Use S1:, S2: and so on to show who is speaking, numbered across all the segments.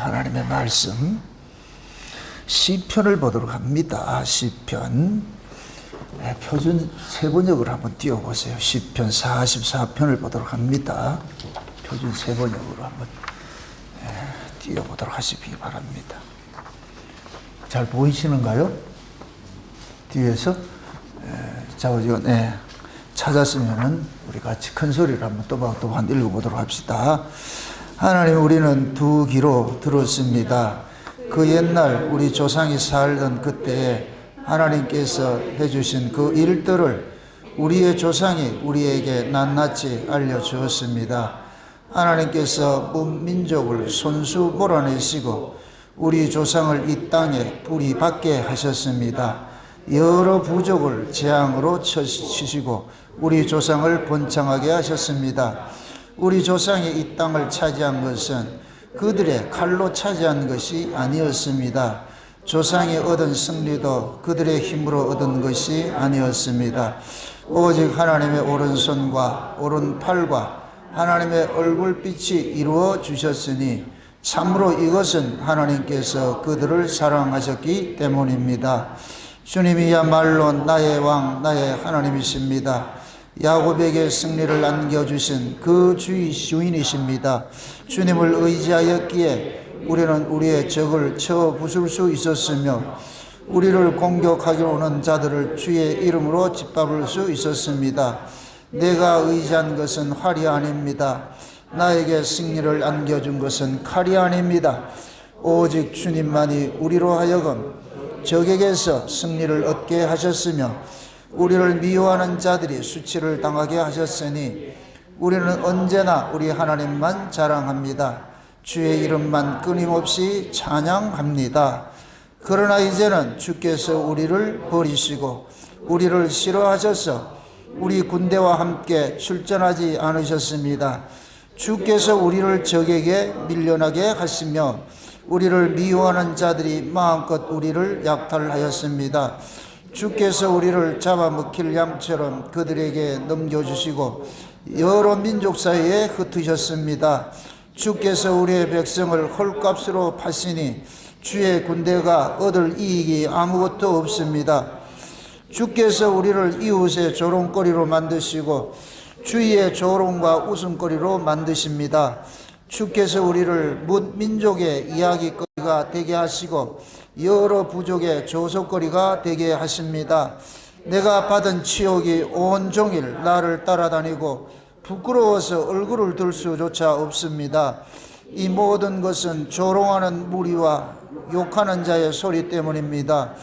S1: 하나님의 말씀 시편을 보도록 합니다. 시편 표준 세번역으로 한번 띄워보세요. 시편 44편을 보도록 합니다. 표준 세번역으로 한번 띄워보도록 하시기 바랍니다. 잘 보이시는가요? 뒤에서 좌우지간 찾았으면은 우리 같이 큰 소리를 한번 또박또박 읽어보도록 합시다. 하나님, 우리는 두 귀로 들었습니다. 그 옛날 우리 조상이 살던 그때에 하나님께서 해주신 그 일들을 우리의 조상이 우리에게 낱낱이 알려주었습니다. 하나님께서 문민족을 손수 몰아내시고 우리 조상을 이 땅에 뿌리 박게 하셨습니다. 여러 부족을 재앙으로 치시고 우리 조상을 번창하게 하셨습니다. 우리 조상이 이 땅을 차지한 것은 그들의 칼로 차지한 것이 아니었습니다. 조상이 얻은 승리도 그들의 힘으로 얻은 것이 아니었습니다. 오직 하나님의 오른손과 오른팔과 하나님의 얼굴빛이 이루어 주셨으니 참으로 이것은 하나님께서 그들을 사랑하셨기 때문입니다. 주님이야말로 나의 왕, 나의 하나님이십니다. 야곱에게 승리를 안겨주신 그 주인이십니다. 주님을 의지하였기에 우리는 우리의 적을 쳐 부술 수 있었으며 우리를 공격하기로 오는 자들을 주의 이름으로 짓밟을 수 있었습니다. 내가 의지한 것은 활이 아닙니다. 나에게 승리를 안겨준 것은 칼이 아닙니다. 오직 주님만이 우리로 하여금 적에게서 승리를 얻게 하셨으며 우리를 미워하는 자들이 수치를 당하게 하셨으니 우리는 언제나 우리 하나님만 자랑합니다. 주의 이름만 끊임없이 찬양합니다. 그러나 이제는 주께서 우리를 버리시고 우리를 싫어하셔서 우리 군대와 함께 출전하지 않으셨습니다. 주께서 우리를 적에게 밀려나게 하시며 우리를 미워하는 자들이 마음껏 우리를 약탈하였습니다. 주께서 우리를 잡아먹힐 양처럼 그들에게 넘겨주시고 여러 민족 사이에 흩으셨습니다. 주께서 우리의 백성을 헐값으로 파시니 주의 군대가 얻을 이익이 아무것도 없습니다. 주께서 우리를 이웃의 조롱거리로 만드시고 주위의 조롱과 웃음거리로 만드십니다. 주께서 우리를 뭇 민족의 이야기거리가 되게 하시고 여러 부족의 조속거리가 되게 하십니다. 내가 받은 치욕이 온종일 나를 따라다니고 부끄러워서 얼굴을 들 수조차 없습니다. 이 모든 것은 조롱하는 무리와 욕하는 자의 소리 때문입니다.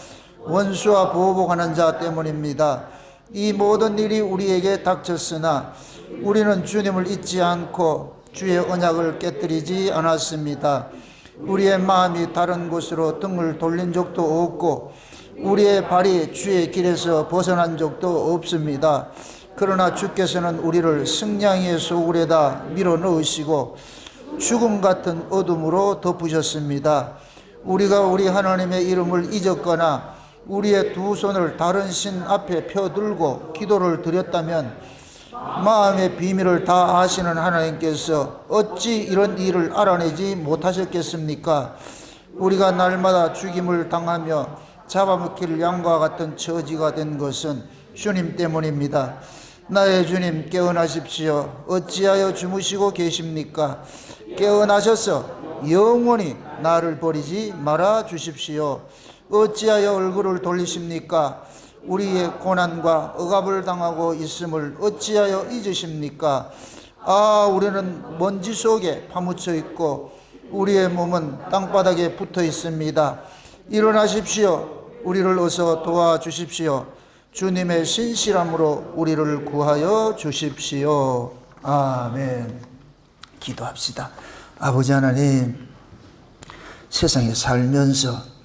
S1: 원수와 보복하는 자 때문입니다. 이 모든 일이 우리에게 닥쳤으나 우리는 주님을 잊지 않고 주의 언약을 깨뜨리지 않았습니다. 우리의 마음이 다른 곳으로 등을 돌린 적도 없고 우리의 발이 주의 길에서 벗어난 적도 없습니다. 그러나 주께서는 우리를 승냥이의 소굴에다 밀어 넣으시고 죽음 같은 어둠으로 덮으셨습니다. 우리가 우리 하나님의 이름을 잊었거나 우리의 두 손을 다른 신 앞에 펴들고 기도를 드렸다면 마음의 비밀을 다 아시는 하나님께서 어찌 이런 일을 알아내지 못하셨겠습니까? 우리가 날마다 죽임을 당하며 잡아먹힐 양과 같은 처지가 된 것은 주님 때문입니다. 나의 주님, 깨어나십시오. 어찌하여 주무시고 계십니까? 깨어나셔서 영원히 나를 버리지 말아 주십시오. 어찌하여 얼굴을 돌리십니까? 우리의 고난과 억압을 당하고 있음을 어찌하여 잊으십니까? 우리는 먼지 속에 파묻혀 있고 우리의 몸은 땅바닥에 붙어 있습니다. 일어나십시오. 우리를 어서 도와주십시오. 주님의 신실함으로 우리를 구하여 주십시오. 아멘. 기도합시다. 아버지 하나님, 세상에 살면서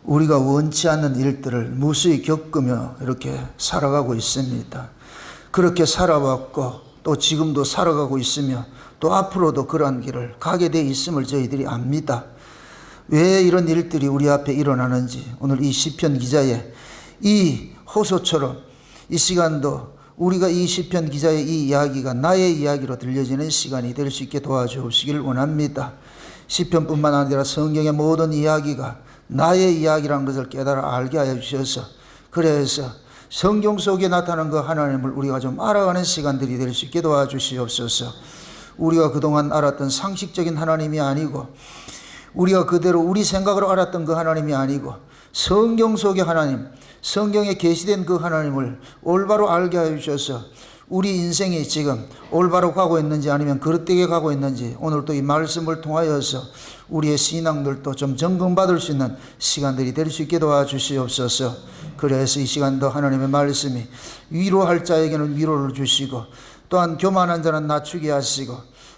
S1: 우리가 원치 않는 일들을 무수히 겪으며 이렇게 살아가고 있습니다. 그렇게 살아왔고 또 지금도 살아가고 있으며 또 앞으로도 그러한 길을 가게 돼 있음을 저희들이 압니다. 왜 이런 일들이 우리 앞에 일어나는지 오늘 이 시편 기자의 이 호소처럼 이 시간도 우리가 이 시편 기자의 이 이야기가 나의 이야기로 들려지는 시간이 될 수 있게 도와주시길 원합니다. 시편뿐만 아니라 성경의 모든 이야기가 나의 이야기라는 것을 깨달아 알게 하여 주셔서, 그래서 성경 속에 나타난 그 하나님을 우리가 좀 알아가는 시간들이 될 수 있게 도와주시옵소서. 우리가 그동안 알았던 상식적인 하나님이 아니고, 우리가 그대로 우리 생각으로 알았던 그 하나님이 아니고, 성경 속의 하나님, 성경에 계시된 그 하나님을 올바로 알게 하여 주셔서 우리 인생이 지금 올바로 가고 있는지 아니면 그릇되게 가고 있는지, 오늘 또 이 말씀을 통하여서 우리의 신앙들도 좀 점검받을 수 있는 시간들이 될 수 있게 도와주시옵소서. 그래서 이 시간도 하나님의 말씀이 위로할 자에게는 위로를 주시고, 또한 교만한 자는 낮추게 하시고,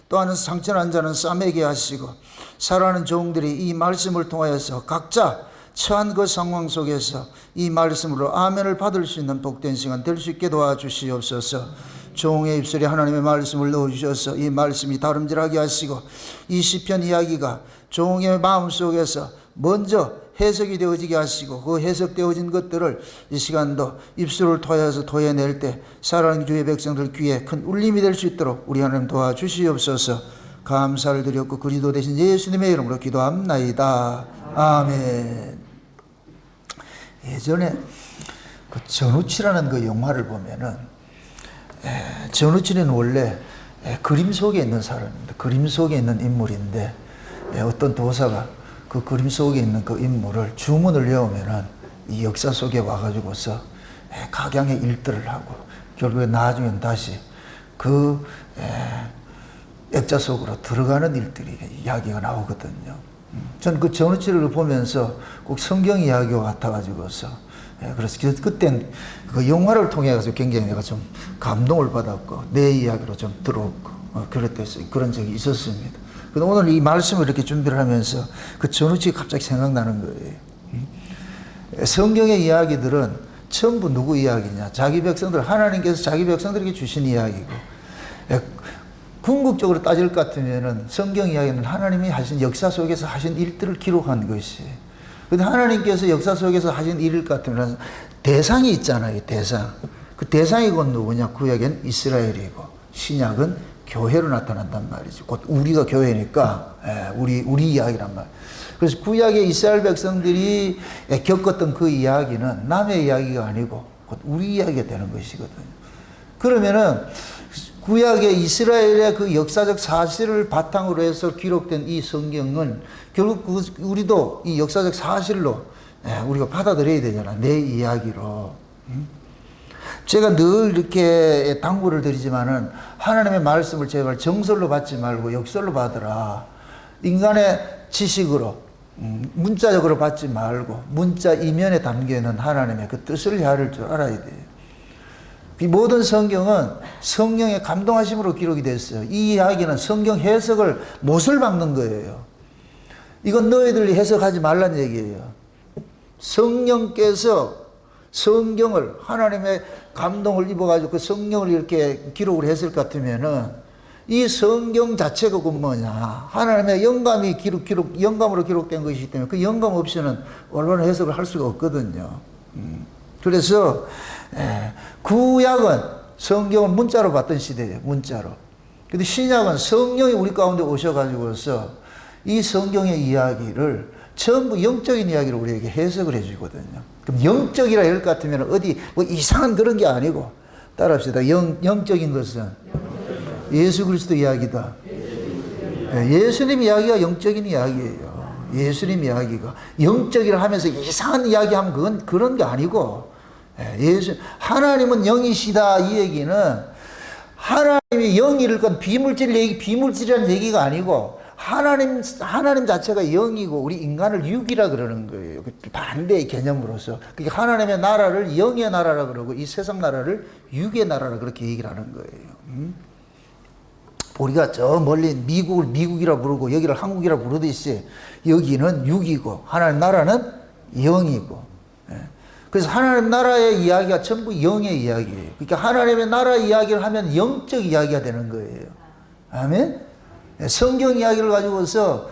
S1: 또한 상처난 자는 싸매게 하시고, 사랑하는 종들이 이 말씀을 통하여서 각자 처한 그 상황 속에서 이 말씀으로 아멘을 받을 수 있는 복된 시간 될 수 있게 도와주시옵소서. 종의 입술에 하나님의 말씀을 넣어주셔서 이 말씀이 다름질하게 하시고, 이 시편 이야기가 종의 마음속에서 먼저 해석이 되어지게 하시고, 그 해석되어진 것들을 이 시간도 입술을 통해서 토해낼 때 사랑하는 주의 백성들 귀에 큰 울림이 될 수 있도록 우리 하나님 도와주시옵소서. 감사를 드렸고 그리스도 대신 예수님의 이름으로 기도합나이다. 아멘. 예전에 그 전우치라는 그 영화를 보면은, 전우치는 원래 그림 속에 있는 사람입니다. 그림 속에 있는 인물인데, 어떤 도사가 그 그림 속에 있는 그 인물을 주문을 외우면은 이 역사 속에 와가지고서 각양의 일들을 하고, 결국에 나중엔 다시 그 액자 속으로 들어가는 일들이 이야기가 나오거든요. 전 그 전우치를 보면서 꼭 성경 이야기와 같아가지고서, 그래서 그땐 그 영화를 통해 가지고 굉장히 내가 좀 감동을 받았고 내 이야기로 좀 들어오고 그런 적이 있었습니다. 근데 오늘 이 말씀을 이렇게 준비를 하면서 그 전우치가 갑자기 생각나는 거예요. 성경의 이야기들은 전부 누구 이야기냐? 자기 백성들, 하나님께서 자기 백성들에게 주신 이야기고, 궁극적으로 따질 것 같으면은 성경 이야기는 하나님이 하신 역사 속에서 하신 일들을 기록한 것이. 근데 하나님께서 역사 속에서 하신 일일 것 같으면 대상이 있잖아요, 대상. 그 대상이 곧 누구냐? 구약엔 이스라엘이고, 신약은 교회로 나타난단 말이죠. 곧 우리가 교회니까, 우리 이야기란 말. 그래서 구약의 이스라엘 백성들이 겪었던 그 이야기는 남의 이야기가 아니고 곧 우리 이야기가 되는 것이거든요. 그러면은 구약의 이스라엘의 그 역사적 사실을 바탕으로 해서 기록된 이 성경은 결국 우리도 이 역사적 사실로 우리가 받아들여야 되잖아. 내 이야기로. 제가 늘 이렇게 당부를 드리지만은 하나님의 말씀을 제발 정설로 받지 말고 역설로 받으라. 인간의 지식으로 문자적으로 받지 말고 문자 이면에 담겨있는 하나님의 그 뜻을 헤아릴 줄 알아야 돼요. 이 모든 성경은 성령의 감동하심으로 기록이 됐어요. 이 이야기는 성경 해석을 못을 박는 거예요. 이건 너희들이 해석하지 말란 얘기예요. 성령께서 성경을 하나님의 감동을 입어가지고 그 성령을 이렇게 기록을 했을 것 같으면은 이 성경 자체가 그 뭐냐? 하나님의 영감으로 기록된 것이기 때문에 그 영감 없이는 올바른 해석을 할 수가 없거든요. 그래서 구약은 성경을 문자로 봤던 시대예요. 문자로. 근데 신약은 성령이 우리 가운데 오셔가지고서 이 성경의 이야기를 전부 영적인 이야기로 우리에게 해석을 해주거든요. 그럼 영적이라 할 것 같으면 어디 뭐 이상한 그런 게 아니고 따라합시다. 영적인 것은 예수 그리스도 이야기다. 예수님 이야기가 영적인 이야기예요. 예수님 이야기가 영적이라 하면서 이상한 이야기하면 그건 그런 게 아니고, 하나님은 영이시다 이 얘기는 하나님이 영이를 건 비물질이라는 얘기가 아니고 하나님 자체가 영이고 우리 인간을 육이라 그러는 거예요. 반대의 개념으로서. 그러니까 하나님의 나라를 영의 나라라 그러고 이 세상 나라를 육의 나라라 그렇게 얘기를 하는 거예요. 우리가 저 멀리 미국을 미국이라 부르고 여기를 한국이라 부르듯이 여기는 육이고 하나님 나라는 영이고. 그래서 하나님 나라의 이야기가 전부 영의 이야기예요. 그러니까 하나님의 나라 이야기를 하면 영적 이야기가 되는 거예요. 아멘? 성경 이야기를 가지고서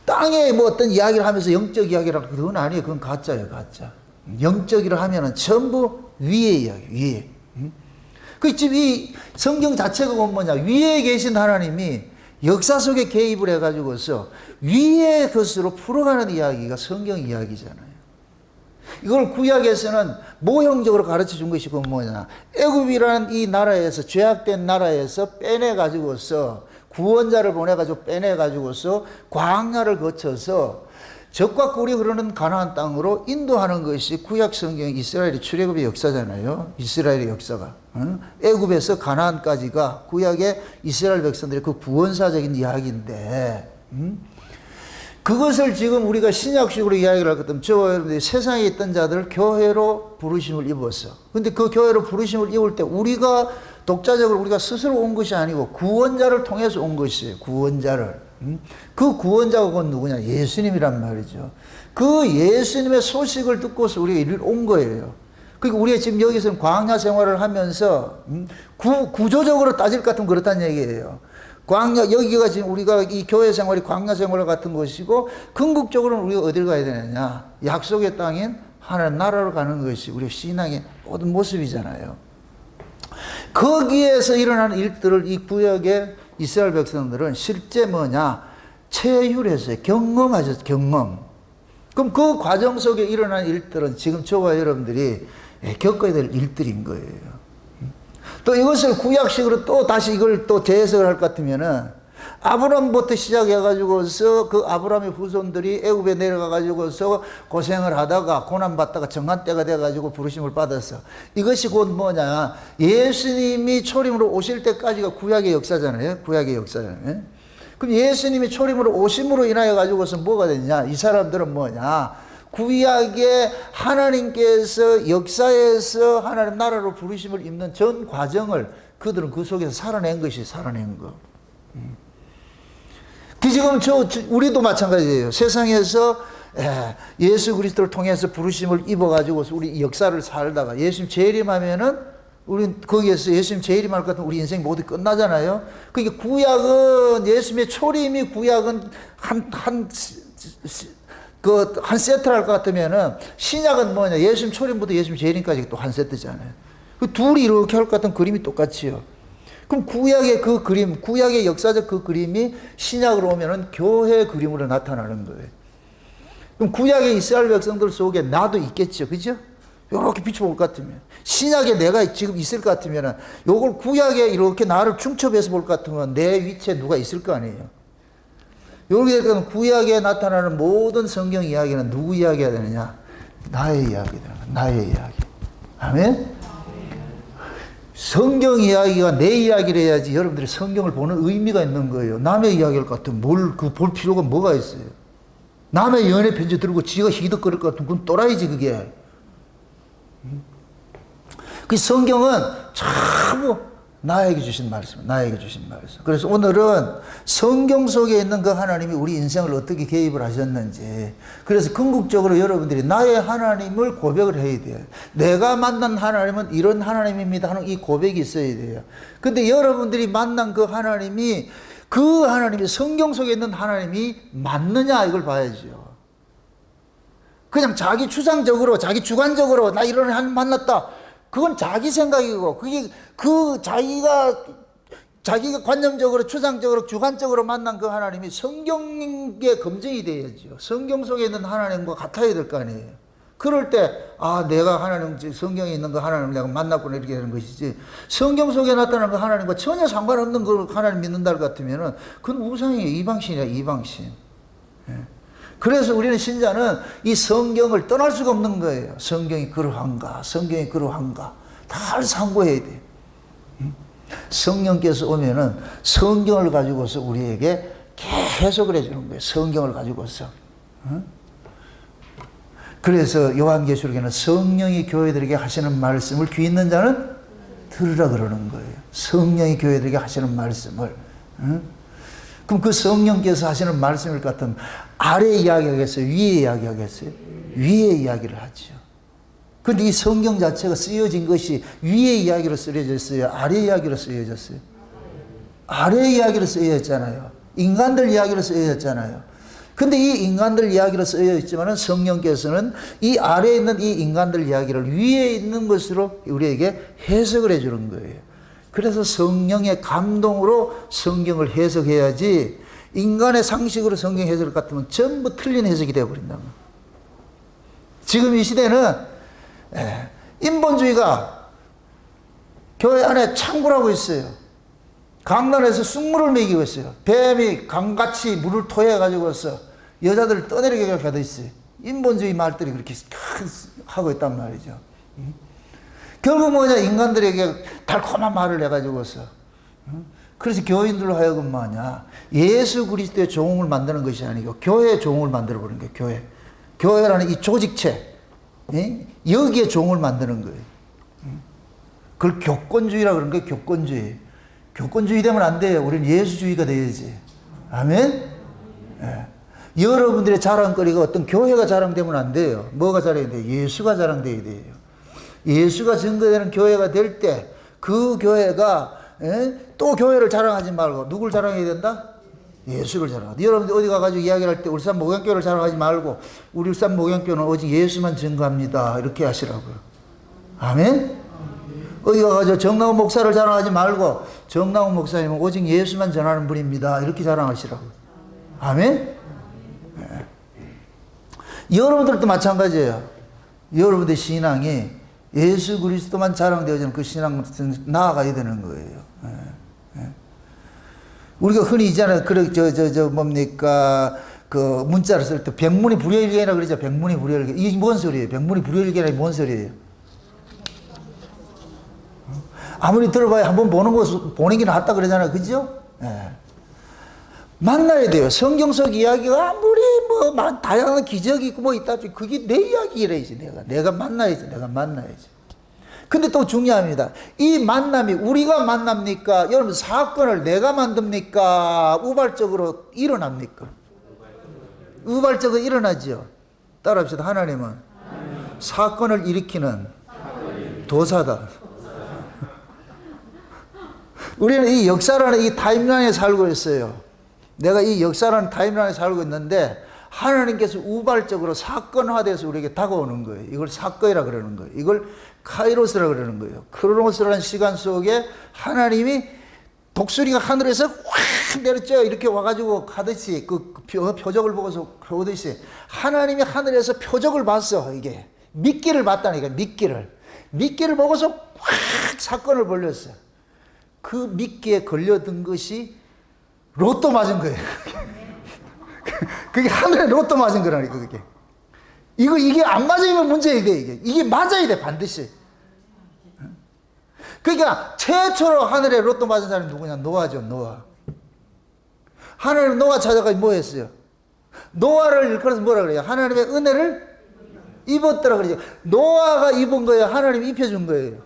S1: 땅에 뭐 어떤 이야기를 하면서 영적 이야기라고 그건 아니에요. 그건 가짜예요, 가짜. 영적이라 하면은 전부 위의 이야기, 위에. 그 지금 이 성경 자체가 뭐냐? 위에 계신 하나님이 역사 속에 개입을 해가지고서 위의 것으로 풀어가는 이야기가 성경 이야기잖아요. 이걸 구약에서는 모형적으로 가르쳐 준 것이 그 뭐냐. 애굽이라는 이 나라에서, 죄악된 나라에서 빼내가지고서, 구원자를 보내가지고 빼내가지고서 광야를 거쳐서 적과 꿀이 흐르는 가나안 땅으로 인도하는 것이 구약 성경 이스라엘의 출애굽의 역사잖아요. 이스라엘의 역사가. 애굽에서 가나안까지가 구약의 이스라엘 백성들의 그 구원사적인 이야기인데, 그것을 지금 우리가 신약식으로 이야기를 하거든. 저와 여러분들이 세상에 있던 자들을 교회로 부르심을 입었어. 근데 그 교회로 부르심을 입을 때 우리가 독자적으로 우리가 스스로 온 것이 아니고 구원자를 통해서 온 것이에요. 구원자를. 그 구원자가 그건 누구냐? 예수님이란 말이죠. 그 예수님의 소식을 듣고서 우리가 이리로 온 거예요. 그러니까 우리가 지금 여기서 광야 생활을 하면서 구조적으로 따질 것 같으면 그렇다는 얘기예요. 광야, 여기가 지금 우리가 이 교회 생활이 광야 생활 같은 것이고, 궁극적으로는 우리가 어디를 가야 되느냐? 약속의 땅인 하나님 나라로 가는 것이 우리 신앙의 모든 모습이잖아요. 거기에서 일어나는 일들을 이 구역의 이스라엘 백성들은 실제 뭐냐? 체휼했어요. 경험하셨어요. 경험. 그럼 그 과정 속에 일어난 일들은 지금 저와 여러분들이 겪어야 될 일들인 거예요. 또 이것을 구약식으로 또 다시 이걸 또 재해석을 할 것 같으면은, 아브람부터 시작해가지고서 그 아브람의 후손들이 애굽에 내려가가지고서 고생을 하다가 고난받다가 정한 때가 돼가지고 부르심을 받았어. 이것이 곧 뭐냐? 예수님이 초림으로 오실 때까지가 구약의 역사잖아요. 구약의 역사잖아요. 그럼 예수님이 초림으로 오심으로 인하여 가지고서 뭐가 됐냐? 이 사람들은 뭐냐? 구약의 하나님께서 역사에서 하나님 나라로 부르심을 입는 전 과정을 그들은 그 속에서 살아낸 것이 살아낸 거. 지금 우리도 마찬가지예요. 세상에서 예수 그리스도를 통해서 부르심을 입어가지고서 우리 역사를 살다가 예수님 재림하면은 우리 거기에서 예수님 재림할 것 같으면 우리 인생이 모두 끝나잖아요. 그러니까 구약은 예수님의 초림이 구약은 한 세트를 할 것 같으면은 신약은 뭐냐? 예수님 초림부터 예수님 재림까지 또 한 세트잖아요. 그 둘이 이렇게 할 것 같은 그림이 똑같지요. 그럼 구약의 그 그림, 구약의 역사적 그 그림이 신약으로 오면은 교회 그림으로 나타나는 거예요. 그럼 구약의 이스라엘 백성들 속에 나도 있겠죠. 그죠? 이렇게 비춰볼 것 같으면. 신약에 내가 지금 있을 것 같으면은 요걸 구약에 이렇게 나를 중첩해서 볼 것 같으면 내 위치에 누가 있을 거 아니에요. 이렇게 되면 구약에 나타나는 모든 성경 이야기는 누구 이야기가 되느냐? 나의 이야기다. 나의 이야기. 아멘? 성경 이야기가 내 이야기를 해야지 여러분들이 성경을 보는 의미가 있는 거예요. 남의 이야기를 같으면 볼 필요가 뭐가 있어요? 남의 연애 편지 들고 지가 희덕거릴 것 같으면 그건 또라이지 그게. 그 성경은 참 나에게 주신 말씀, 나에게 주신 말씀. 그래서 오늘은 성경 속에 있는 그 하나님이 우리 인생을 어떻게 개입을 하셨는지, 그래서 궁극적으로 여러분들이 나의 하나님을 고백을 해야 돼요. 내가 만난 하나님은 이런 하나님입니다 하는 이 고백이 있어야 돼요. 근데 여러분들이 만난 그 하나님이 성경 속에 있는 하나님이 맞느냐 이걸 봐야죠. 그냥 자기 추상적으로, 자기 주관적으로 나 이런 하나님 만났다. 그건 자기 생각이고, 그게 자기가 관념적으로, 추상적으로, 주관적으로 만난 그 하나님이 성경에 검증이 돼야죠. 성경 속에 있는 하나님과 같아야 될 거 아니에요. 그럴 때, 내가 성경에 있는 그 하나님을 내가 만났구나, 이렇게 되는 것이지. 성경 속에 나타나는 그 하나님과 전혀 상관없는 그 하나님 믿는다 같으면은, 그건 우상이에요. 이방신이야, 이방신. 그래서 우리는 신자는 이 성경을 떠날 수가 없는 거예요. 성경이 그러한가, 성경이 그러한가. 다 상고해야 돼요. 성령께서 오면은 성경을 가지고서 우리에게 해석을 해주는 거예요. 성경을 가지고서. 그래서 요한계시록에는 성령이 교회들에게 하시는 말씀을 귀 있는 자는 들으라 그러는 거예요. 성령이 교회들에게 하시는 말씀을. 그럼 그 성령께서 하시는 말씀일 것 같으면 아래 이야기하겠어요? 위에 이야기하겠어요? 위에 이야기를 하죠. 그런데 이 성경 자체가 쓰여진 것이 위에 이야기로 쓰여졌어요? 아래 이야기로 쓰여졌어요? 아래 이야기로 쓰여졌잖아요. 인간들 이야기로 쓰여졌잖아요. 근데 이 인간들 이야기로 쓰여 있지만은 성령께서는 이 아래에 있는 이 인간들 이야기를 위에 있는 것으로 우리에게 해석을 해주는 거예요. 그래서 성령의 감동으로 성경을 해석해야지 인간의 상식으로 성경 해석을 같으면 전부 틀린 해석이 되어버린다. 지금 이 시대는 인본주의가 교회 안에 창궐하고 있어요. 강단에서 쑥물을 먹이고 있어요. 뱀이 강같이 물을 토해가지고서 여자들을 떠내리게 하고 있어요. 인본주의 말들이 그렇게 하고 있단 말이죠. 결국 뭐냐, 인간들에게 달콤한 말을 해가지고서. 그래서 교인들로 하여금 뭐냐, 예수 그리스도의 종을 만드는 것이 아니고 교회의 종을 만들어버리는 거예요. 교회. 교회라는 이 조직체, 여기에 종을 만드는 거예요. 그걸 교권주의라고 그러는 거예요. 교권주의. 교권주의 되면 안 돼요. 우리는 예수주의가 돼야지. 아멘? 예. 여러분들의 자랑거리가 어떤 교회가 자랑되면 안 돼요. 뭐가 자랑이 돼요? 예수가 자랑돼야 돼요. 예수가 증거되는 교회가 될 때 그 교회가 또 교회를 자랑하지 말고 누굴 자랑해야 된다? 예수를 자랑하다. 여러분들 어디 가가지고 이야기를 할 때 울산 목양교를 자랑하지 말고 우리 울산 목양교는 오직 예수만 증거합니다. 이렇게 하시라고요. 아멘? 어디 가가지고 정나훈 목사를 자랑하지 말고 정나훈 목사님은 오직 예수만 전하는 분입니다. 이렇게 자랑하시라고요. 아멘? 네. 여러분들도 마찬가지예요. 여러분들 신앙이 예수 그리스도만 자랑되어지는 그 신앙으로 나아가야 되는 거예요. 네. 네. 우리가 흔히 있잖아요. 뭡니까. 그 문자를 쓸 때 백문이 불여일견이라고 그러죠. 백문이 불여일견. 이게 뭔 소리예요? 백문이 불여일견이 뭔 소리예요? 아무리 들어봐야 한번 보는 게 낫다 그러잖아요. 그죠? 네. 만나야 돼요. 성경 속 이야기가 아무리 다양한 기적이 있고 있다. 그게 내 이야기래야지. 내가 만나야지. 내가 만나야지. 근데 또 중요합니다. 이 만남이 우리가 만납니까? 여러분 사건을 내가 만듭니까? 우발적으로 일어납니까? 우발적으로 일어나죠. 따라합시다. 하나님은 사건을 일으키는 도사다. 우리는 이 역사라는 이 타임라인에 살고 있어요. 내가 이 역사라는 타임라인에 살고 있는데 하나님께서 우발적으로 사건화돼서 우리에게 다가오는 거예요. 이걸 사건이라 그러는 거예요. 이걸 카이로스라 그러는 거예요. 크로노스라는 시간 속에 하나님이 독수리가 하늘에서 확 내렸죠. 이렇게 와가지고 가듯이 그 표적을 보고서 오듯이 하나님이 하늘에서 표적을 봤어. 이게 미끼를 봤다니까. 미끼를 보고서 확 사건을 벌렸어. 그 미끼에 걸려든 것이 로또 맞은 거예요. 그게 하늘에 로또 맞은 거라니까, 그게. 이게 안 맞으면 문제야 돼, 이게 맞아야 돼, 반드시. 그러니까, 최초로 하늘에 로또 맞은 사람이 누구냐? 노아죠, 노아. 하나님 노아 찾아가 뭐 했어요? 노아를 일컬어서 뭐라 그래요? 하나님의 은혜를 입었더라 그러죠. 노아가 입은 거예요? 하나님이 입혀준 거예요?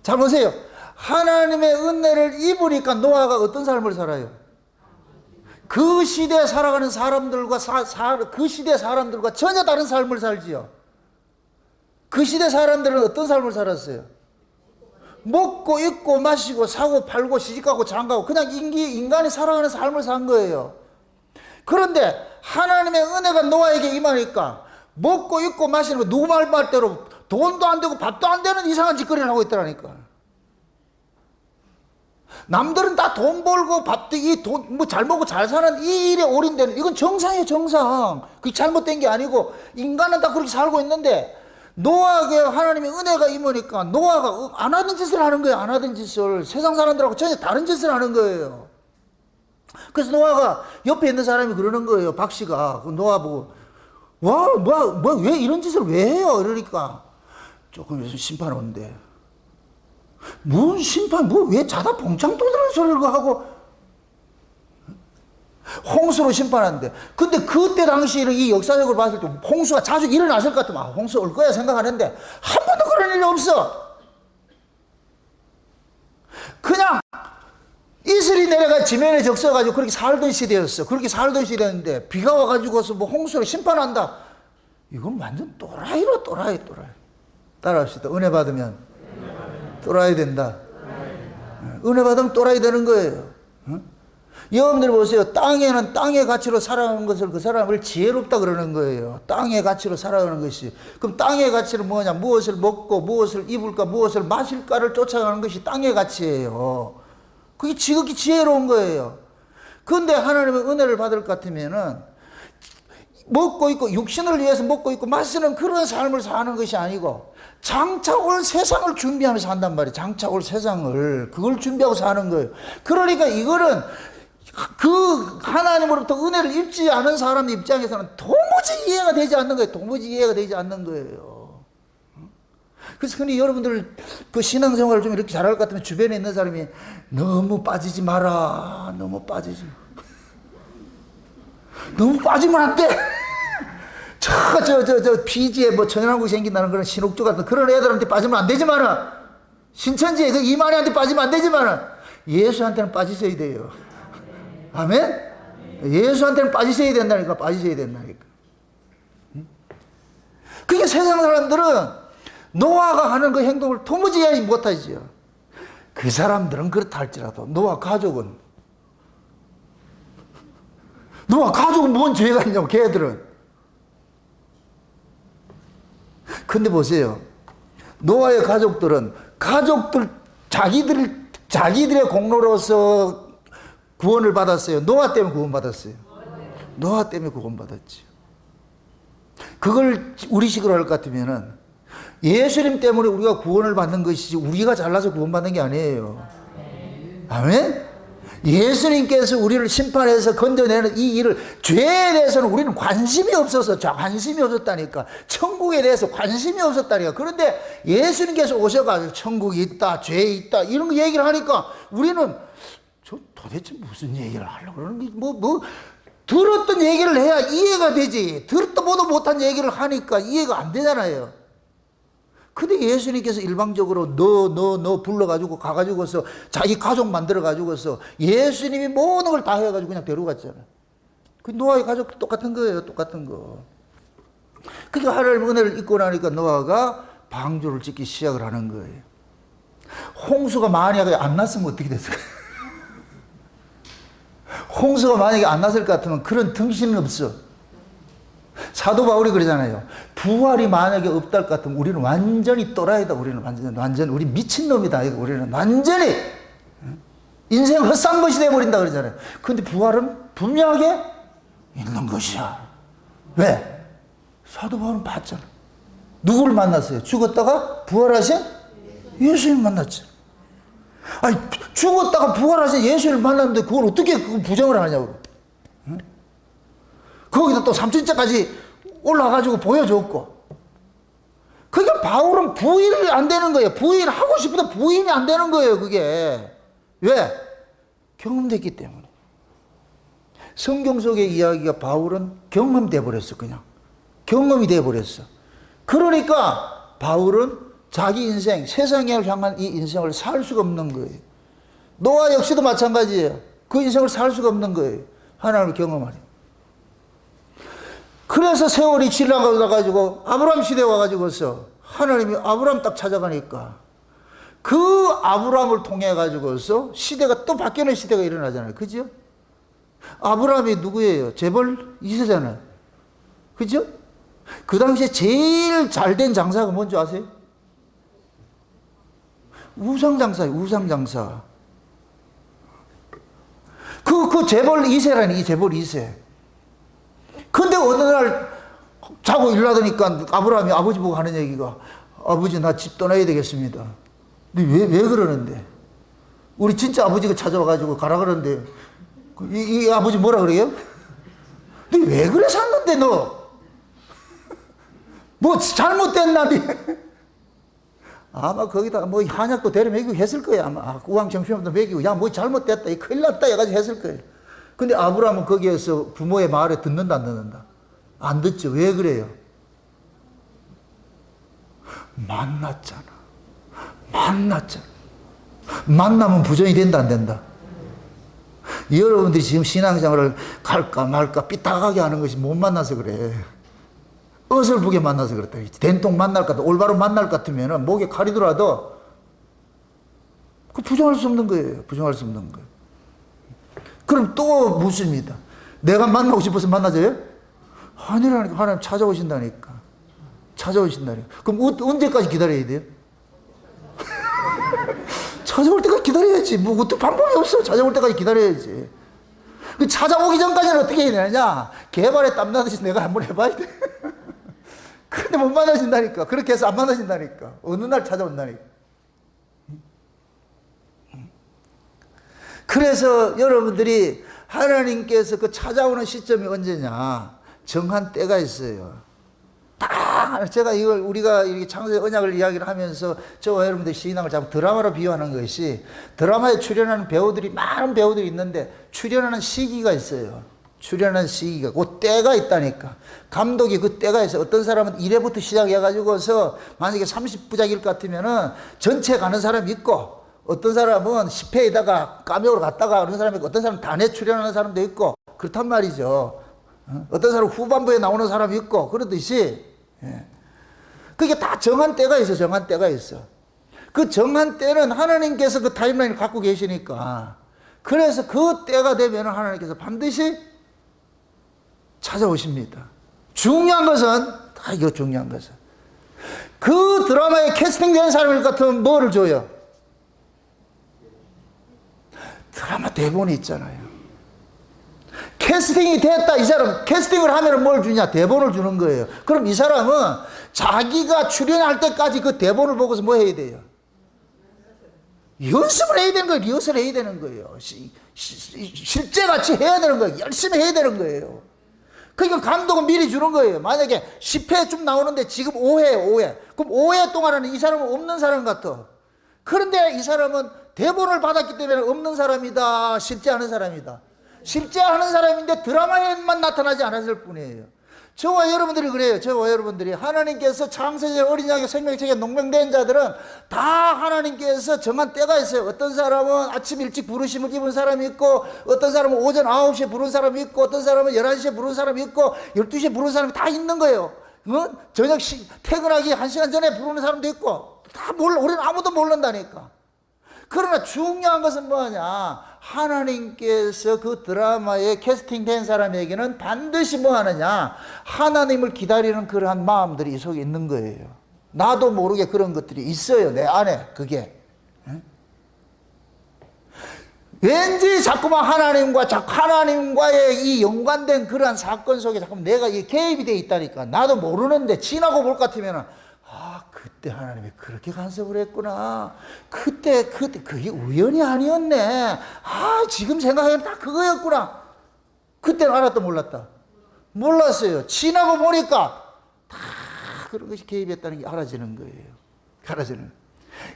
S1: 자, 보세요. 하나님의 은혜를 입으니까 노아가 어떤 삶을 살아요? 그 시대에 살아가는 사람들과 그 시대 사람들과 전혀 다른 삶을 살지요. 그 시대 사람들은 어떤 삶을 살았어요? 먹고 입고 마시고 사고 팔고 시집가고 장가고 그냥 인간이 살아가는 삶을 산 거예요. 그런데 하나님의 은혜가 노아에게 임하니까 먹고 입고 마시는 거 누구 말대로 돈도 안 되고 밥도 안 되는 이상한 짓거리를 하고 있더라니까. 남들은 다 돈 벌고 밥도 잘 먹고 잘 사는 이 일에 올인되는 이건 정상이에요, 정상. 그게 잘못된 게 아니고 인간은 다 그렇게 살고 있는데 노아에게 하나님의 은혜가 임하니까 노아가 안 하던 짓을 하는 거예요. 안 하던 짓을 세상 사람들하고 전혀 다른 짓을 하는 거예요. 그래서 노아가 옆에 있는 사람이 그러는 거예요. 박 씨가 노아 보고 왜 이런 짓을 왜 해요? 이러니까 조금 있으면 심판 온대. 무슨 심판, 왜 자다 봉창 떠드는 소리를 하고 홍수로 심판한대. 근데 그때 당시에는 이 역사적으로 봤을 때 홍수가 자주 일어났을 것 같으면 홍수 올 거야 생각하는데 한 번도 그런 일이 없어. 그냥 이슬이 내려가 지면에 적셔가지고 그렇게 살던 시대였어. 그렇게 살던 시대였는데 비가 와가지고서 홍수로 심판한다. 이건 완전 또라이로 또라이. 따라합시다. 은혜 받으면 또라이 된다. 은혜 받으면 또라이 되는 거예요. 여러분들 보세요. 땅에는 땅의 가치로 살아가는 것을 그 사람을 지혜롭다 그러는 거예요. 땅의 가치로 살아가는 것이. 그럼 땅의 가치는 뭐냐? 무엇을 먹고 무엇을 입을까 무엇을 마실까를 쫓아가는 것이 땅의 가치예요. 그게 지극히 지혜로운 거예요. 그런데 하나님의 은혜를 받을 것 같으면은 먹고 있고 육신을 위해서 먹고 있고 마시는 그런 삶을 사는 것이 아니고 장차 올 세상을 준비하면서 산단 말이에요. 장차 올 세상을 그걸 준비하고 사는 거예요. 그러니까 이거는 그 하나님으로부터 은혜를 입지 않은 사람 입장에서는 도무지 이해가 되지 않는 거예요. 도무지 이해가 되지 않는 거예요. 그래서 흔히 여러분들 그 신앙생활을 좀 이렇게 잘할 것 같으면 주변에 있는 사람이 너무 빠지지 마라. 너무 빠지지 마. 너무 빠지면 안 돼. 저 피지에 뭐 천연왕국이 생긴다는 그런 신옥주 같은 그런 애들한테 빠지면 안 되지만은 신천지에 그 이만희한테 빠지면 안 되지만은 예수한테는 빠지셔야 돼요. 아멘? 예수한테는 빠지셔야 된다니까. 빠지셔야 된다니까. 그게 세상 사람들은 노아가 하는 그 행동을 도무지 이해 못하지요. 그 사람들은 그렇다 할지라도 노아 가족은 뭔 죄가 있냐고 걔들은. 근데 보세요. 노아의 가족들은 자기들의 공로로서 구원을 받았어요. 노아 때문에 구원받았어요. 노아 때문에 구원받았지. 그걸 우리식으로 할 것 같으면은 예수님 때문에 우리가 구원을 받는 것이지 우리가 잘나서 구원받는 게 아니에요. 아멘? 예수님께서 우리를 심판해서 건져내는 이 일을, 죄에 대해서는 우리는 관심이 없었다니까. 천국에 대해서 관심이 없었다니까. 그런데 예수님께서 오셔가지고 천국이 있다, 죄 있다, 이런 거 얘기를 하니까 우리는 저 도대체 무슨 얘기를 하려고 그러는 게 들었던 얘기를 해야 이해가 되지. 들었다 보도 못한 얘기를 하니까 이해가 안 되잖아요. 근데 예수님께서 일방적으로 너 불러가지고 가가지고서 자기 가족 만들어가지고서 예수님이 모든 걸 다 해가지고 그냥 데려갔잖아요. 그 노아의 가족도 똑같은 거예요. 똑같은 거. 그러니까 하나님의 은혜를 입고 나니까 노아가 방주를 짓기 시작을 하는 거예요. 홍수가 만약에 안 났으면 어떻게 됐을까요? 홍수가 만약에 안 났을 것 같으면 그런 등신은 없어. 사도 바울이 그러잖아요. 부활이 만약에 없다 할 것 같으면 우리는 완전히 또라이다. 우리는 완전 우리 미친놈이다. 우리는 완전히 인생 헛산 것이 되어버린다 그러잖아요. 그런데 부활은 분명하게 있는 것이야. 왜? 사도 바울은 봤잖아. 누구를 만났어요? 죽었다가 부활하신 예수님 만났죠. 아니, 죽었다가 부활하신 예수님을 만났는데 그걸 어떻게 부정을 하냐고. 응? 거기다 또 3천자까지 올라가가지고 보여줬고. 그러니까 바울은 부인이 안 되는 거예요. 부인하고 싶어도 부인이 안 되는 거예요, 그게. 왜? 경험됐기 때문에. 성경 속의 이야기가 바울은 경험돼 버렸어, 그냥. 경험이 돼 버렸어. 그러니까 바울은 자기 인생, 세상을 향한 이 인생을 살 수가 없는 거예요. 노아 역시도 마찬가지예요. 그 인생을 살 수가 없는 거예요. 하나님을 경험하니. 그래서 세월이 지나가가지고 아브라함 시대에 와가지고서 하나님이 아브라함 딱 찾아가니까 그 아브라함을 통해가지고서 시대가 또 바뀌는 시대가 일어나잖아요. 그죠? 아브라함이 누구예요? 재벌 2세잖아요. 그죠? 그 당시에 제일 잘된 장사가 뭔지 아세요? 우상장사예요. 우상장사. 그 재벌 2세라니, 이 재벌 2세. 근데 어느 날 자고 일어나더니까 아브라함이 아버지 보고 하는 얘기가 아버지 나 집 떠나야 되겠습니다. 근데 왜 그러는데? 우리 진짜 아버지가 찾아와가지고 가라 그러는데 이 아버지 뭐라 그래요? 너 왜 그래 샀는데 너? 뭐 잘못됐나? 아마 거기다가 뭐 한약도 데려 먹이고 했을 거야. 아마 우황정신도 먹이고 야 뭐 잘못됐다 이 큰일 났다 해가지고 했을 거예요. 근데 아브라함은 거기에서 부모의 말에 듣는다 안 듣는다? 안 듣죠. 왜 그래요? 만났잖아. 만나면 부정이 된다 안 된다? 여러분들이 지금 신앙생활을 갈까 말까 삐딱하게 하는 것이 못 만나서 그래. 어설프게 만나서 그렇다. 된통 만날 것 같아. 올바로 만날 것 같으면 목에 칼이 들어와도 그 부정할 수 없는 거예요. 부정할 수 없는 거예요. 그럼 또 묻습니다. 내가 만나고 싶어서 만나줘요? 아니라니까. 하나님 찾아오신다니까. 찾아오신다니까. 그럼 언제까지 기다려야 돼요? 찾아올 때까지 기다려야지. 뭐 어떤 방법이 없어. 찾아올 때까지 기다려야지. 그 찾아오기 전까지는 어떻게 해야 되느냐? 개발에 땀나듯이 내가 한번 해봐야 돼. 근데 못 만나신다니까. 그렇게 해서 안 만나신다니까. 어느 날 찾아온다니까. 그래서 여러분들이 하나님께서 그 찾아오는 시점이 언제냐? 정한 때가 있어요. 딱 제가 이걸 우리가 이렇게 창세의 언약을 이야기를 하면서 저와 여러분들 신앙을 자꾸 드라마로 비유하는 것이, 드라마에 출연하는 배우들이 많은 배우들이 있는데 출연하는 시기가 있어요. 출연하는 시기가, 그 때가 있다니까. 감독이 그 때가 있어요. 어떤 사람은 1회부터 시작해가지고서 만약에 30부작일 것 같으면은 전체 가는 사람이 있고, 어떤 사람은 10회에다가 까메오로 갔다가 어떤 사람이 있고, 어떤 사람은 단회 출연하는 사람도 있고, 그렇단 말이죠. 어떤 사람은 후반부에 나오는 사람이 있고, 그러듯이, 그게 다 정한 때가 있어. 정한 때가 있어. 그 정한 때는 하나님께서 그 타임라인을 갖고 계시니까, 그래서 그 때가 되면 하나님께서 반드시 찾아오십니다. 중요한 것은, 이거 중요한 것은, 그 드라마에 캐스팅된 사람일 같으면 뭐를 줘요? 드라마 대본이 있잖아요. 캐스팅이 됐다. 이 사람 캐스팅을 하면 뭘 주냐? 대본을 주는 거예요. 그럼 이 사람은 자기가 출연할 때까지 그 대본을 보고서 뭐 해야 돼요? 연습을 해야 되는 거예요. 리허설을 해야 되는 거예요. 실제같이 해야 되는 거예요. 열심히 해야 되는 거예요. 그러니까 감독은 미리 주는 거예요. 만약에 10회 좀 나오는데 지금 5회. 그럼 5회 동안에는 이 사람은 없는 사람 같아. 그런데 이 사람은 대본을 받았기 때문에 없는 사람이다. 실제 하는 사람이다. 실제 하는 사람인데 드라마에만 나타나지 않았을 뿐이에요. 저와 여러분들이 그래요. 저와 여러분들이 하나님께서 창세기 어린 양의 생명책에 농명된 자들은 다 하나님께서 정한 때가 있어요. 어떤 사람은 아침 일찍 부르심을 입은 사람이 있고, 어떤 사람은 오전 9시에 부른 사람이 있고, 어떤 사람은 11시에 부른 사람이 있고, 12시에 부른 사람이 다 있는 거예요. 저녁 퇴근하기 1시간 전에 부르는 사람도 있고, 다 몰라. 우리는 아무도 모른다니까. 그러나 중요한 것은 뭐냐? 하나님께서 그 드라마에 캐스팅된 사람에게는 반드시 뭐 하느냐? 하나님을 기다리는 그러한 마음들이 이 속에 있는 거예요. 나도 모르게 그런 것들이 있어요. 내 안에 그게. 왠지 자꾸만 하나님과의 이 연관된 그러한 사건 속에 자꾸 내가 이 개입이 되어 있다니까. 나도 모르는데 지나고 볼 것 같으면은, 그때 하나님이 그렇게 간섭을 했구나. 그때 그게 우연이 아니었네. 지금 생각하면 다 그거였구나. 그때는 알았다 몰랐다? 몰랐어요. 지나고 보니까 다 그런 것이 개입했다는 게 알아지는 거예요. 알아지는.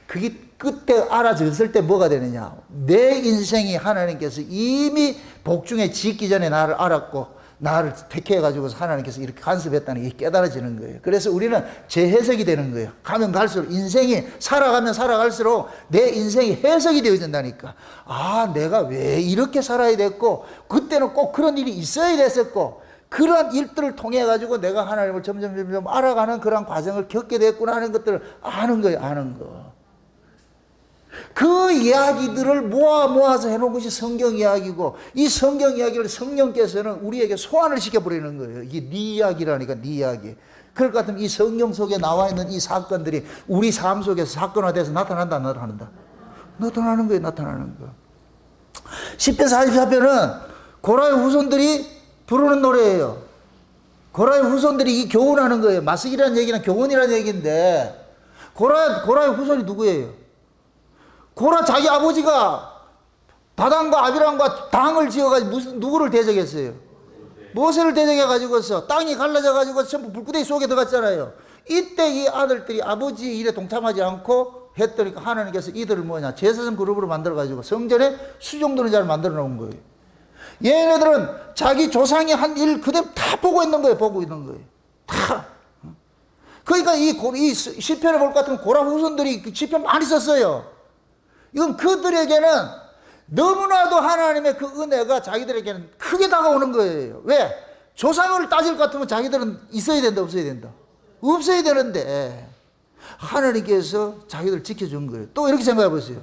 S1: 그게 그때 알아졌을 때 뭐가 되느냐? 내 인생이 하나님께서 이미 복중에 짓기 전에 나를 알았고 나를 택해가지고 하나님께서 이렇게 간섭했다는 게 깨달아지는 거예요. 그래서 우리는 재해석이 되는 거예요. 가면 갈수록 인생이 살아가면 살아갈수록 내 인생이 해석이 되어진다니까. 내가 왜 이렇게 살아야 됐고, 그때는 꼭 그런 일이 있어야 됐었고, 그런 일들을 통해 가지고 내가 하나님을 점점 알아가는 그런 과정을 겪게 됐구나 하는 것들을 아는 거예요. 아는 거. 그 이야기들을 모아서 해놓은 것이 성경 이야기고, 이 성경 이야기를 성령께서는 우리에게 소환을 시켜버리는 거예요. 이게 네 이야기라니까, 네 이야기. 그럴 것 같으면 이 성경 속에 나와 있는 이 사건들이 우리 삶 속에서 사건화돼서 나타난다, 안 나타난다? 나타나는 거예요, 나타나는 거. 10편 44편은 고라의 후손들이 부르는 노래예요. 고라의 후손들이 이 교훈하는 거예요. 마스기라는 얘기는 교훈이라는 얘기인데, 고라의 후손이 누구예요? 고라 자기 아버지가 다단과 아비람과 당을 지어가지고 누구를 대적했어요? 모세를 대적해가지고서 땅이 갈라져가지고 전부 불구덩이 속에 들어갔잖아요. 이때 이 아들들이 아버지 일에 동참하지 않고 했더니 하나님께서 이들을 제사장 그룹으로 만들어가지고 성전에 수종드는 자를 만들어 놓은 거예요. 얘네들은 자기 조상이 한 일 그대로 다 보고 있는 거예요. 보고 있는 거예요. 다. 그러니까 이 시편을 볼 것 같으면 고라 후손들이 시편 많이 썼어요. 이건 그들에게는 너무나도 하나님의 그 은혜가 자기들에게는 크게 다가오는 거예요. 왜? 조상을 따질 것 같으면 자기들은 있어야 된다, 없어야 된다? 없어야 되는데 하나님께서 자기들을 지켜준 거예요. 또 이렇게 생각해 보세요.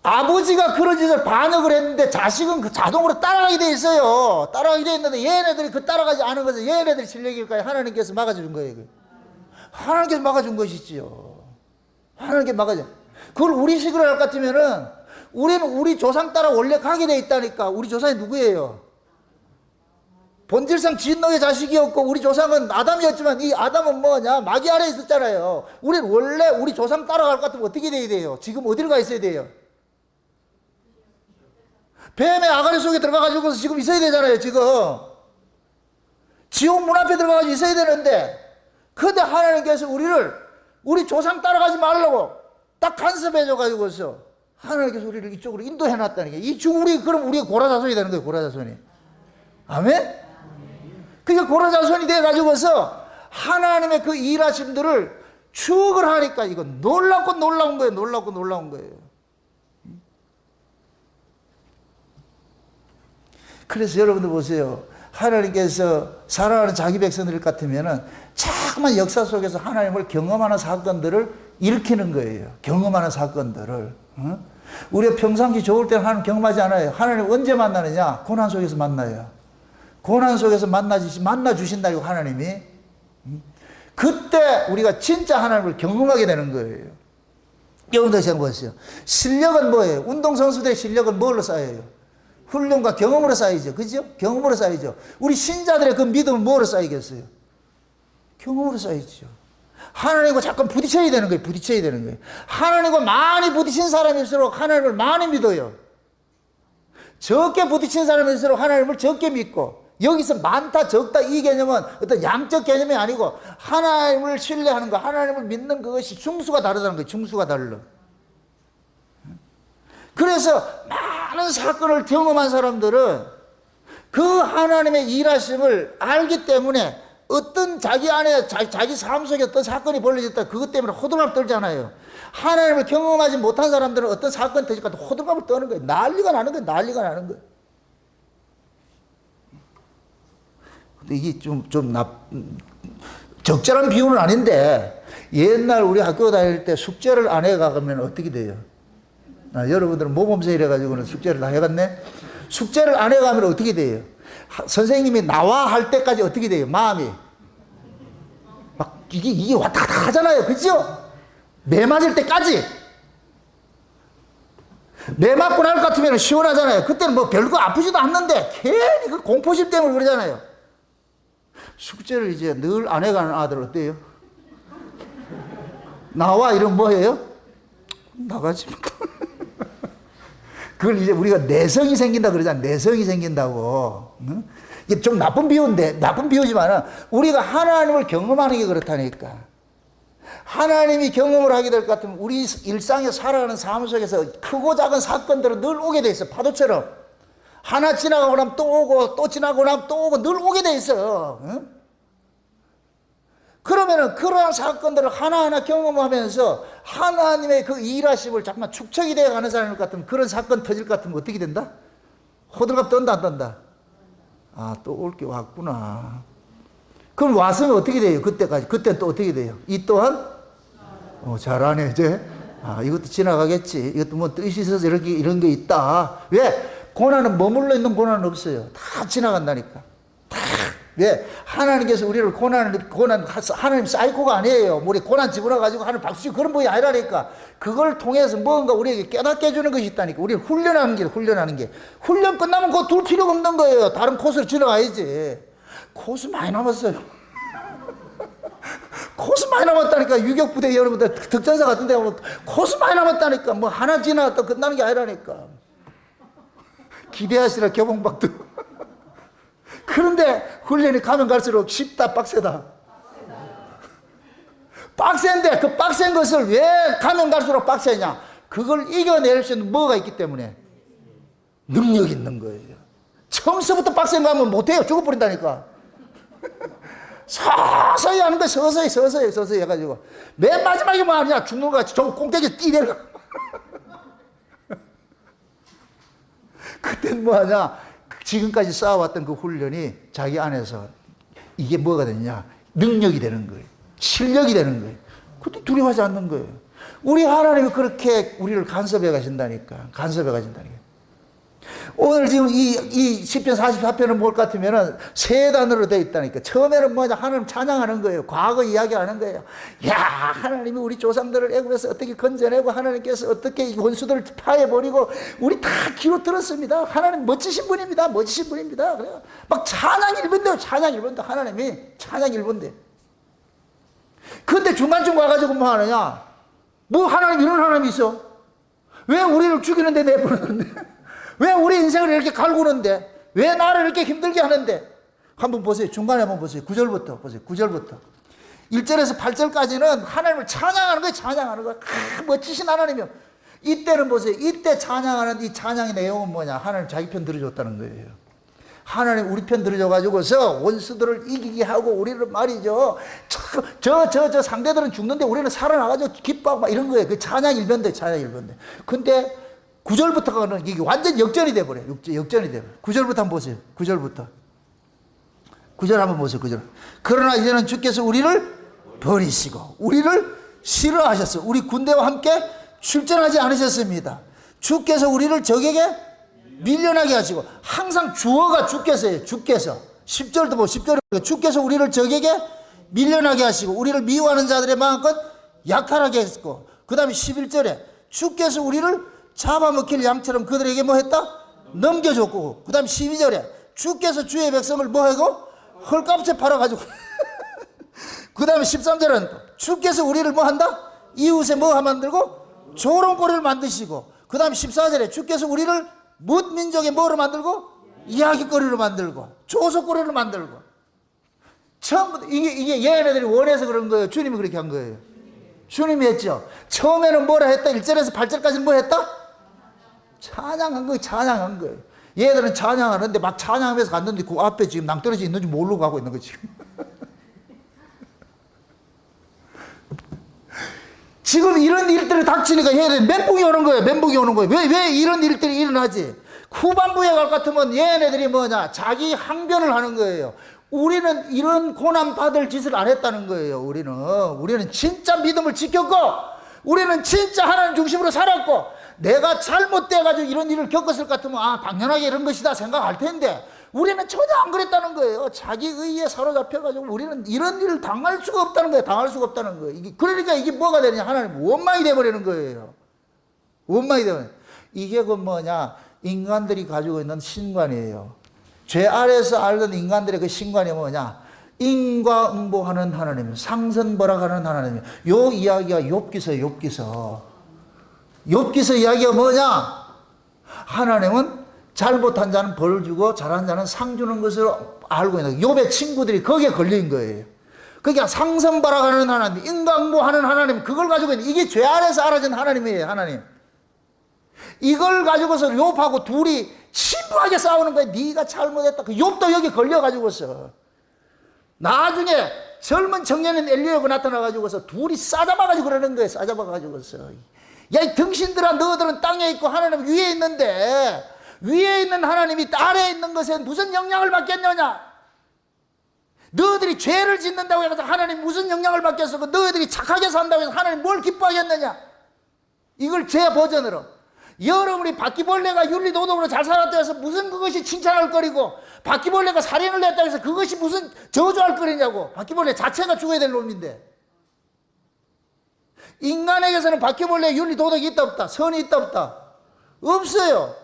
S1: 아버지가 그런 짓을 반역을 했는데 자식은 그 자동으로 따라가게 돼 있어요. 따라가게 돼 있는데 얘네들이 그 따라가지 않은 것은 얘네들이 실력일까요? 하나님께서 막아주는 거예요. 하나님께서 막아준 것이지요. 하나님께서 막아줘. 그걸 우리 식으로 할 것 같으면은 우리는 우리 조상 따라 원래 가게 돼 있다니까. 우리 조상이 누구예요? 본질상 진노의 자식이었고 우리 조상은 아담이었지만 이 아담은 뭐냐? 마귀 아래에 있었잖아요. 우리는 원래 우리 조상 따라갈 것 같으면 어떻게 돼야 돼요? 지금 어디로 가 있어야 돼요? 뱀의 아가리 속에 들어가가지고 지금 있어야 되잖아요. 지금 지옥 문 앞에 들어가가지고 있어야 되는데, 근데 하나님께서 우리 조상 따라가지 말라고 딱 간섭해줘가지고서 하나님께서 우리를 이쪽으로 인도해놨다는 게, 그럼 우리가 고라자손이 되는 거예요. 고라자손이. 아멘? 그게 고라자손이 돼가지고서 하나님의 그 일하심들을 추억을 하니까 이거 놀랍고 놀라운 거예요. 놀랍고 놀라운 거예요. 그래서 여러분들 보세요. 하나님께서 사랑하는 자기 백성들 같으면은 자꾸만 역사 속에서 하나님을 경험하는 사건들을 일으키는 거예요. 경험하는 사건들을. 우리가 평상시 좋을 때는 하나님 경험하지 않아요. 하나님 언제 만나느냐? 고난 속에서 만나요. 고난 속에서 만나 주신다고 하나님이. 그때 우리가 진짜 하나님을 경험하게 되는 거예요. 여러분들 생각해보세요. 실력은 뭐예요? 운동선수들의 실력은 뭘로 쌓여요? 훈련과 경험으로 쌓이죠. 그죠? 경험으로 쌓이죠. 우리 신자들의 그 믿음은 뭐로 쌓이겠어요? 경험으로 쌓이죠. 하나님과 잠깐 부딪혀야 되는 거예요. 부딪혀야 되는 거예요. 하나님과 많이 부딪힌 사람일수록 하나님을 많이 믿어요. 적게 부딪힌 사람일수록 하나님을 적게 믿고, 여기서 많다 적다 이 개념은 어떤 양적 개념이 아니고 하나님을 신뢰하는 거, 하나님을 믿는 그것이 중수가 다르다는 거예요. 중수가 달라. 그래서 많은 사건을 경험한 사람들은 그 하나님의 일하심을 알기 때문에 어떤 자기 안에 자기 삶 속에 어떤 사건이 벌어졌다 그것 때문에 호들갑 떨잖아요. 하나님을 경험하지 못한 사람들은 어떤 사건이 터질까 호들갑을 떠는 거예요. 난리가 나는 거예요. 난리가 나는 거예요. 근데 이게 적절한 비유는 아닌데, 옛날 우리 학교 다닐 때 숙제를 안 해가면 어떻게 돼요? 여러분들은 모범생 이래가지고는 숙제를 다 해갔네? 숙제를 안 해가면 어떻게 돼요? 선생님이 나와 할 때까지 어떻게 돼요? 마음이. 막, 이게 왔다 갔다 하잖아요. 그죠? 매 맞을 때까지. 매 맞고 날 것 같으면 시원하잖아요. 그때는 뭐 별거 아프지도 않는데, 괜히 그 공포심 때문에 그러잖아요. 숙제를 이제 늘 안 해가는 아들 어때요? 나와 이러면 뭐예요? 나가지. 그걸 이제 우리가 내성이 생긴다 그러잖아. 내성이 생긴다고. 이게 좀 나쁜 비유인데, 나쁜 비유지만은 우리가 하나님을 경험하는 게 그렇다니까. 하나님이 경험을 하게 될 것 같으면 우리 일상에 살아가는 삶 속에서 크고 작은 사건들은 늘 오게 돼 있어. 파도처럼. 하나 지나가고 나면 또 오고, 또 지나고 나면 또 오고, 늘 오게 돼 있어. 그러면은 그러한 사건들을 하나하나 경험하면서 하나님의 그 일하심을 잠깐만 축적이 되어 가는 사람일 것 같으면, 그런 사건 터질 것 같으면 어떻게 된다? 호들갑 떤다 안 떤다? 아, 또 올 게 왔구나. 그럼 왔으면 어떻게 돼요? 그때까지. 그때는 또 어떻게 돼요? 이 또한? 잘하네 이제. 아, 이것도 지나가겠지. 이것도 뭐 뜻이 있어서 이런 게 있다. 왜? 고난은 머물러 있는 고난은 없어요. 다 지나간다니까. 다. 왜? 하나님께서 우리를 하나님 사이코가 아니에요. 우리 고난 집어넣어가지고 하나님 박수 그런 분이 아니라니까. 그걸 통해서 뭔가 우리에게 깨닫게 해주는 것이 있다니까. 우리를 훈련하는 게. 훈련 끝나면 그거 둘 필요가 없는 거예요. 다른 코스로 지나가야지. 코스 많이 남았어요. 코스 많이 남았다니까. 유격부대 여러분들 특전사 같은 데 가면 코스 많이 남았다니까. 뭐 하나 지나갔다 끝나는 게 아니라니까. 기대하시라 교봉박도. 그런데 훈련이 가면 갈수록 쉽다 빡세다. 빡센데 그 빡센 것을 왜 가면 갈수록 빡세냐? 그걸 이겨낼 수 있는 뭐가 있기 때문에 능력이 있는 거예요. 처음서부터 빡센 거 하면 못해요. 죽어버린다니까. 서서히 하는 거야. 서서히 해가지고 맨 마지막에 뭐 하냐? 죽는 거 같이 저 꽁대기 뛰내려. 그땐 뭐 하냐? 지금까지 쌓아왔던 그 훈련이 자기 안에서 이게 뭐가 되느냐? 능력이 되는 거예요. 실력이 되는 거예요. 그때 두려워하지 않는 거예요. 우리 하나님이 그렇게 우리를 간섭해 가신다니까. 간섭해 가신다니까. 오늘 지금 이 시편 44편은 뭘 같으면은 세 단어로 되어 있다니까. 처음에는 뭐냐, 하나님 찬양하는 거예요. 과거 이야기하는 거예요. 야, 하나님이 우리 조상들을 애굽에서 어떻게 건져내고 하나님께서 어떻게 이 원수들을 파해버리고 우리 다 귀로 들었습니다. 하나님 멋지신 분입니다. 멋지신 분입니다. 그래요. 막 찬양 일본대요. 찬양 일본대. 하나님이 찬양 일본대. 근데 중간쯤 와가지고 뭐 하느냐? 뭐 하나님 이런 하나님이 있어? 왜 우리를 죽이는데 내보내는데? 왜 우리 인생을 이렇게 갈구는데? 왜 나를 이렇게 힘들게 하는데? 한번 보세요. 중간에 한번 보세요. 9절부터 보세요. 9절부터. 1절에서 8절까지는 하나님을 찬양하는 거예요. 찬양하는 거예요. 멋지신 하나님이요. 이때는 보세요. 이때 찬양하는 이 찬양의 내용은 뭐냐? 하나님 자기 편 들어줬다는 거예요. 하나님 우리 편 들어줘가지고서 원수들을 이기게 하고 우리를 말이죠. 저 상대들은 죽는데 우리는 살아나가지고 기뻐하고 막 이런 거예요. 그 찬양 일변대, 찬양 일변대. 근데 9절부터는 이게 완전 역전이 돼버려요. 역전이 돼버려요. 9절부터 한번 보세요. 9절부터. 9절 한번 보세요. 9절. 그러나 이제는 주께서 우리를 버리시고 우리를 싫어하셨어. 우리 군대와 함께 출전하지 않으셨습니다. 주께서 우리를 적에게 밀려나게 하시고, 항상 주어가 주께서예요. 주께서. 10절도 보고 10절에 주께서 우리를 적에게 밀려나게 하시고 우리를 미워하는 자들의 마음껏 약탈하게 했고, 그 다음에 11절에 주께서 우리를 잡아먹힐 양처럼 그들에게 뭐 했다? 넘겨줬고, 그 다음 12절에 주께서 주의 백성을 뭐 하고? 헐값에 팔아가지고 그 다음에 13절은 주께서 우리를 뭐 한다? 이웃에 뭐 만들고? 조롱거리를 만드시고, 그 다음 14절에 주께서 우리를 뭇 민족의 뭐로 만들고? 이야기거리로 만들고 조속거리로 만들고. 처음부터 이게 얘네들이 원해서 그런 거예요? 주님이 그렇게 한 거예요? 주님이 했죠. 처음에는 뭐라 했다? 1절에서 8절까지는 뭐 했다? 찬양한 거예요. 찬양한 거예요. 얘들은 찬양하는데 막 찬양하면서 갔는데 그 앞에 지금 낭떠러지 있는지 모르고 가고 있는 거지. 지금 이런 일들이 닥치니까 얘네들 멘붕이 오는 거예요. 멘붕이 오는 거예요. 왜 이런 일들이 일어나지? 후반부에 갈 것 같으면 얘네들이 뭐냐? 자기 항변을 하는 거예요. 우리는 이런 고난 받을 짓을 안 했다는 거예요. 우리는 진짜 믿음을 지켰고, 우리는 진짜 하나님 중심으로 살았고, 내가 잘못돼가지고 이런 일을 겪었을 것 같으면 당연하게 이런 것이다 생각할 텐데, 우리는 전혀 안 그랬다는 거예요. 자기 의에 사로잡혀가지고 우리는 이런 일을 당할 수가 없다는 거예요. 당할 수가 없다는 거예요. 그러니까 이게 뭐가 되느냐? 하나님 원망이 돼버리는 거예요. 원망이 되버리는. 이게 그 뭐냐? 인간들이 가지고 있는 신관이에요. 죄 아래서 알던 인간들의 그 신관이 뭐냐? 인과응보하는 하나님, 상선벌악하는 하나님. 요 이야기가 욥기서예요. 욥기서 이야기가 뭐냐? 하나님은 잘못한 자는 벌 주고 잘한 자는 상 주는 것으로 알고 있는 거예요. 욥의 친구들이 거기에 걸린 거예요. 그러니까 상선벌악하는 하나님, 인과응보하는 하나님, 그걸 가지고 있는, 이게 죄 아래서 알아진 하나님이에요. 하나님. 이걸 가지고서 욥하고 둘이 심하게 싸우는 거예요. 네가 잘못했다. 그 욥도 여기 걸려가지고서 나중에 젊은 청년인 엘리야가 나타나가지고서 둘이 싸잡아가지고 그러는 거예요. 싸잡아가지고서, 야, 이 등신들아, 너희들은 땅에 있고 하나님 위에 있는데, 위에 있는 하나님이 아래에 있는 것에 무슨 영향을 받겠느냐? 너희들이 죄를 짓는다고 해서 하나님 무슨 영향을 받겠어? 너희들이 착하게 산다고 해서 하나님 뭘 기뻐하겠느냐? 이걸 제 버전으로, 여러분이 바퀴벌레가 윤리도덕으로 잘 살았다 해서 무슨 그것이 칭찬할 거리고, 바퀴벌레가 살인을 했다 해서 그것이 무슨 저주할 거리냐고. 바퀴벌레 자체가 죽어야 될 놈인데. 인간에게서는 바퀴벌레의 윤리도덕이 있다 없다? 선이 있다 없다? 없어요.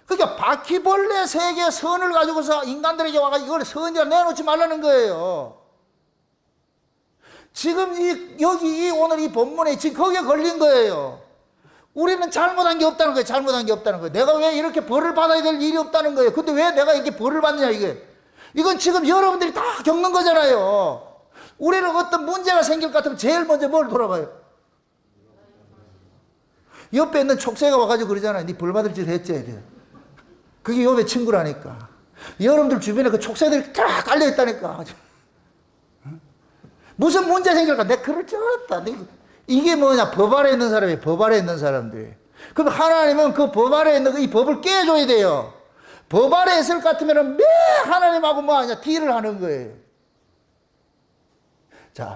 S1: 그러니까 바퀴벌레 세계의 선을 가지고서 인간들에게 와가지고 이걸 선이라 내놓지 말라는 거예요. 지금 여기 오늘 이 본문에 지금 거기에 걸린 거예요. 우리는 잘못한 게 없다는 거예요. 잘못한 게 없다는 거예요. 내가 왜 이렇게 벌을 받아야 될 일이 없다는 거예요. 근데 왜 내가 이렇게 벌을 받느냐, 이게. 이건 지금 여러분들이 다 겪는 거잖아요. 우리는 어떤 문제가 생길 것 같으면 제일 먼저 뭘 돌아봐요? 옆에 있는 촉새가 와가지고 그러잖아요. 네 벌 받을 짓을 했지. 이래. 그게 욥의 친구라니까. 여러분들 주변에 그 촉새들이 쫙 깔려있다니까. 무슨 문제 생길까? 내가 그럴 줄 알았다. 이게 뭐냐? 법 아래 있는 사람이에요. 법 아래 있는 사람들이. 그럼 하나님은 그 법 아래 있는 이 법을 깨줘야 돼요. 법 아래 있을 것 같으면 매 하나님하고 뭐 하냐? 딜을 하는 거예요. 자,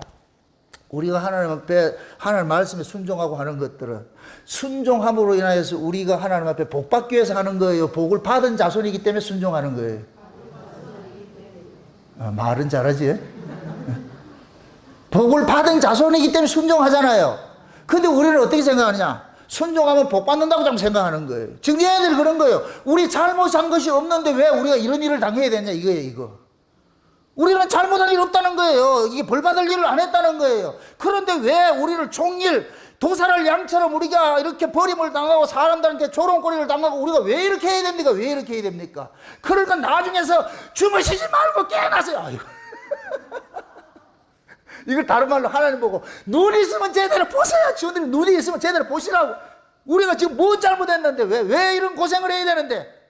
S1: 우리가 하나님 앞에 하나님 말씀에 순종하고 하는 것들은 순종함으로 인하여서 우리가 하나님 앞에 복 받기 위해서 하는 거예요. 복을 받은 자손이기 때문에 순종하는 거예요. 말은 잘하지? 복을 받은 자손이기 때문에 순종하잖아요. 근데 우리는 어떻게 생각하느냐? 순종하면 복 받는다고 좀 생각하는 거예요. 지금 얘네들이 그런 거예요. 우리 잘못한 것이 없는데 왜 우리가 이런 일을 당해야 되냐 이거예요, 이거. 우리는 잘못한 일 없다는 거예요. 이게 벌 받을 일을 안 했다는 거예요. 그런데 왜 우리를 종일 도살할 양처럼 우리가 이렇게 버림을 당하고 사람들한테 조롱거리를 당하고 우리가 왜 이렇게 해야 됩니까? 왜 이렇게 해야 됩니까? 그러니까 나중에서 주무시지 말고 깨어나세요. 아이고. 이걸 다른 말로 하나님 보고 눈이 있으면 제대로 보세요. 주님 눈이 있으면 제대로 보시라고. 우리가 지금 뭐 잘못했는데 왜 이런 고생을 해야 되는데?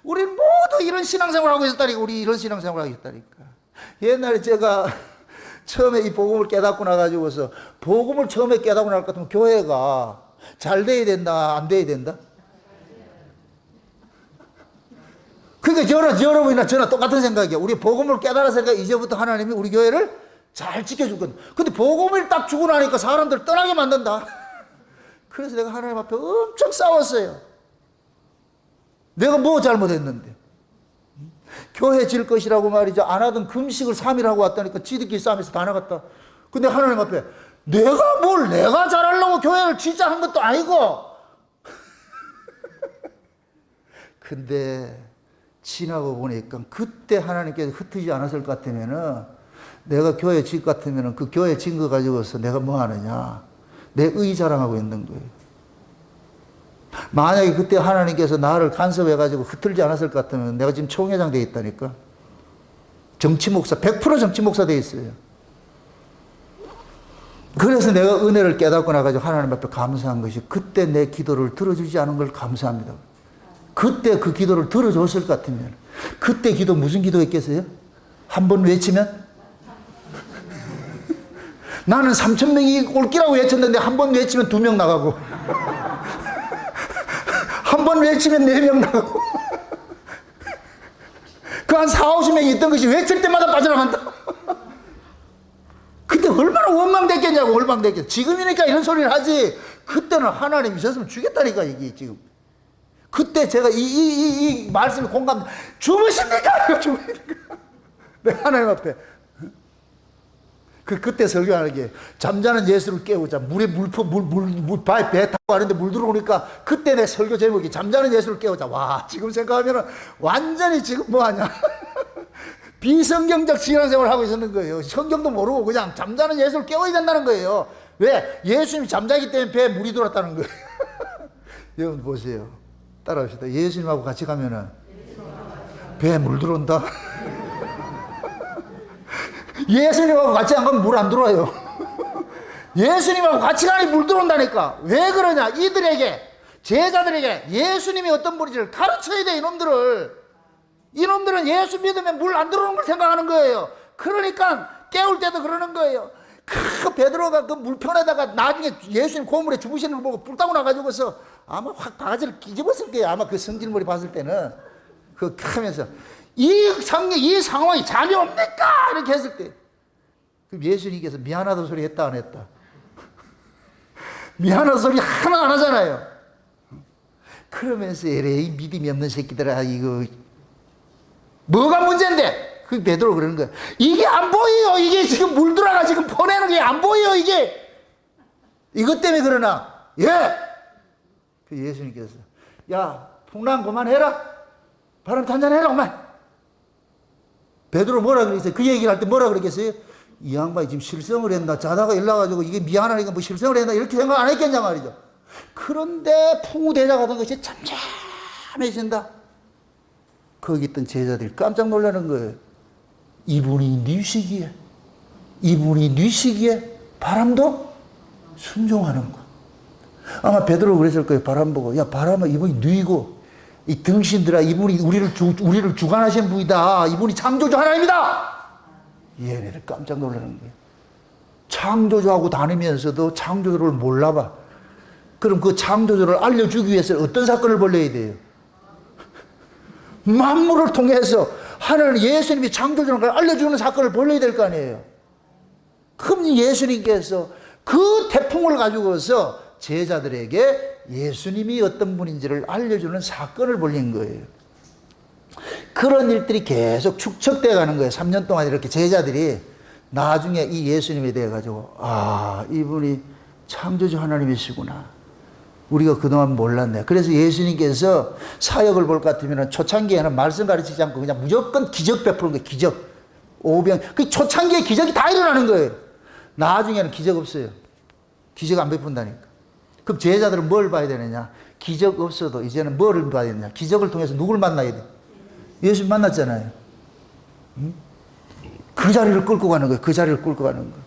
S1: 우리 모두 이런 신앙생활을 하고 있었다니까. 우리 이런 신앙생활을 하고 있다니까. 옛날에 제가 처음에 이 복음을 깨닫고 나가지고서 복음을 처음에 깨닫고 나갈 것 같으면 교회가 잘 돼야 된다, 안 돼야 된다? 그러니까 여러분이나 저나 똑같은 생각이야. 우리 복음을 깨달았으니까 이제부터 하나님이 우리 교회를 잘 지켜줄 건데. 근데 복음을 딱 주고 나니까 사람들 떠나게 만든다. 그래서 내가 하나님 앞에 엄청 싸웠어요. 내가 뭐 잘못했는데. 교회 질 것이라고 말이죠. 안 하던 금식을 3일 하고 왔다니까 지들끼리 싸움에서 다 나갔다. 근데 하나님 앞에 내가 잘하려고 교회를 진짜 한 것도 아니고. 근데 지나고 보니까 그때 하나님께서 흩어지지 않았을 것 같으면은 내가 교회 질 것 같으면은 그 교회 진 거 가지고서 내가 뭐 하느냐. 내 의 자랑하고 있는 거예요. 만약에 그때 하나님께서 나를 간섭해가지고 흩틀지 않았을 것 같으면 내가 지금 총회장 되어 있다니까. 정치 목사, 100% 정치 목사 되어 있어요. 그래서 내가 은혜를 깨닫고 나가지고 하나님 앞에 감사한 것이 그때 내 기도를 들어주지 않은 걸 감사합니다. 그때 그 기도를 들어줬을 것 같으면 그때 기도 무슨 기도했겠어요? 한 번 외치면? 나는 3,000명이 올기라고 외쳤는데 한 번 외치면 2명 나가고 한 번 외치면 4명 나가고 그 한 4, 50명이 있던 것이 외칠 때마다 빠져나간다. 그때 얼마나 원망됐겠냐고. 원망됐겠. 지금이니까 이런 소리를 하지 그때는 하나님 있었으면 죽겠다니까. 이게 지금 그때 제가 이 말씀에 공감, 주무십니까? 주무십니까? 내가 하나님 앞에. 그때 설교하는 게, 잠자는 예수를 깨우자. 물에 배 타고 가는데 물 들어오니까, 그때 내 설교 제목이 잠자는 예수를 깨우자. 와, 지금 생각하면 완전히 지금 뭐하냐. 비성경적 신앙생활을 하고 있었는 거예요. 성경도 모르고 그냥 잠자는 예수를 깨워야 된다는 거예요. 왜? 예수님이 잠자기 때문에 배에 물이 들어왔다는 거예요. 여러분 보세요. 따라합시다. 예수님하고 같이 가면은 배에 물 들어온다. 예수님하고 같이 안 가면 물 안 들어와요. 예수님하고 같이 가니 물 들어온다니까. 왜 그러냐? 이들에게, 제자들에게 예수님이 어떤 분인지를 가르쳐야 돼. 이놈들은 예수 믿으면 물 안 들어오는 걸 생각하는 거예요. 그러니까 깨울 때도 그러는 거예요. 그 베드로가 그 물편에다가 나중에 예수님 고물에 주무시는 걸 보고 불 타고 나가지고서 아마 확 바가지를 뒤집었을 거예요. 아마 그 성질머리 봤을 때는. 그 하면서 이 상황이 잠이 옵니까? 이렇게 했을 때. 그럼 예수님께서 미안하다는 소리 했다, 안 했다? 미안하다는 소리 하나 안 하잖아요. 그러면서 에레이 믿음이 없는 새끼들아, 이거 뭐가 문제인데? 그 베드로 그러는 거야. 이게 안 보여요. 이게 지금 물 들어가 지금 보내는 게 안 보여요. 이게 이것 때문에 그러나. 예. 그 예수님께서 야, 풍랑 그만해라. 바람 탄잔해라 그만. 베드로 뭐라 그랬어요? 그 얘기를 할 때 뭐라 그랬겠어요? 이 양반이 지금 실성을 했나? 자다가 일어나가지고 이게 미안하니까 뭐 실성을 했나? 이렇게 생각 안 했겠냐 말이죠. 그런데 풍우대자가 된 것이 잠잠해진다. 거기 있던 제자들이 깜짝 놀라는 거예요. 이분이 뉘시기에 바람도 순종하는 거. 아마 베드로 그랬을 거예요. 바람 보고, 야, 바람아, 이분이 뉘고, 이 등신들아, 이분이 우리를 주관하신 분이다. 이분이 창조주 하나님이다. 얘네를 깜짝 놀라는 거예요. 창조주하고 다니면서도 창조주를 몰라봐. 그럼 그 창조주를 알려주기 위해서 어떤 사건을 벌여야 돼요? 만물을 통해서 하나는 예수님이 창조주라는 걸 알려주는 사건을 벌려야 될 거 아니에요. 그럼 예수님께서 그 태풍을 가지고서 제자들에게 예수님이 어떤 분인지를 알려주는 사건을 벌린 거예요. 그런 일들이 계속 축적되어 가는 거예요. 3년 동안 이렇게 제자들이 나중에 이 예수님에 대해 가지고, 아, 이분이 창조주 하나님이시구나. 우리가 그동안 몰랐네. 그래서 예수님께서 사역을 볼 것 같으면 초창기에는 말씀 가르치지 않고 그냥 무조건 기적 베푸는 거예요. 기적. 오병. 그 초창기에 기적이 다 일어나는 거예요. 나중에는 기적 없어요. 기적 안 베푼다니까. 그럼 제자들은 뭘 봐야 되느냐? 기적 없어도 이제는 뭐를 봐야 되느냐? 기적을 통해서 누굴 만나야 돼? 예수 만났잖아요. 응? 그 자리를 끌고 가는 거예요. 그 자리를 끌고 가는 거예요.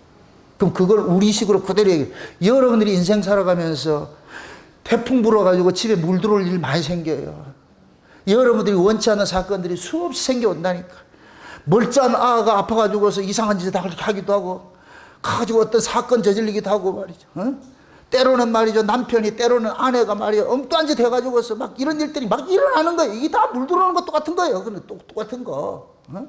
S1: 그럼 그걸 우리식으로 그대로 얘기해요. 여러분들이 인생 살아가면서 태풍 불어가지고 집에 물 들어올 일 많이 생겨요. 여러분들이 원치 않는 사건들이 수없이 생겨온다니까. 멀쩡한 아가 아파가지고서 이상한 짓을 하기도 하고, 가지고 어떤 사건 저질리기도 하고 말이죠. 어? 때로는 말이죠. 남편이 때로는 아내가 말이에요. 엉뚱한 짓 해가지고서 막 이런 일들이 막 일어나는 거예요. 이게 다 물 들어오는 것 똑같은 거예요. 그건 똑같은 거. 어?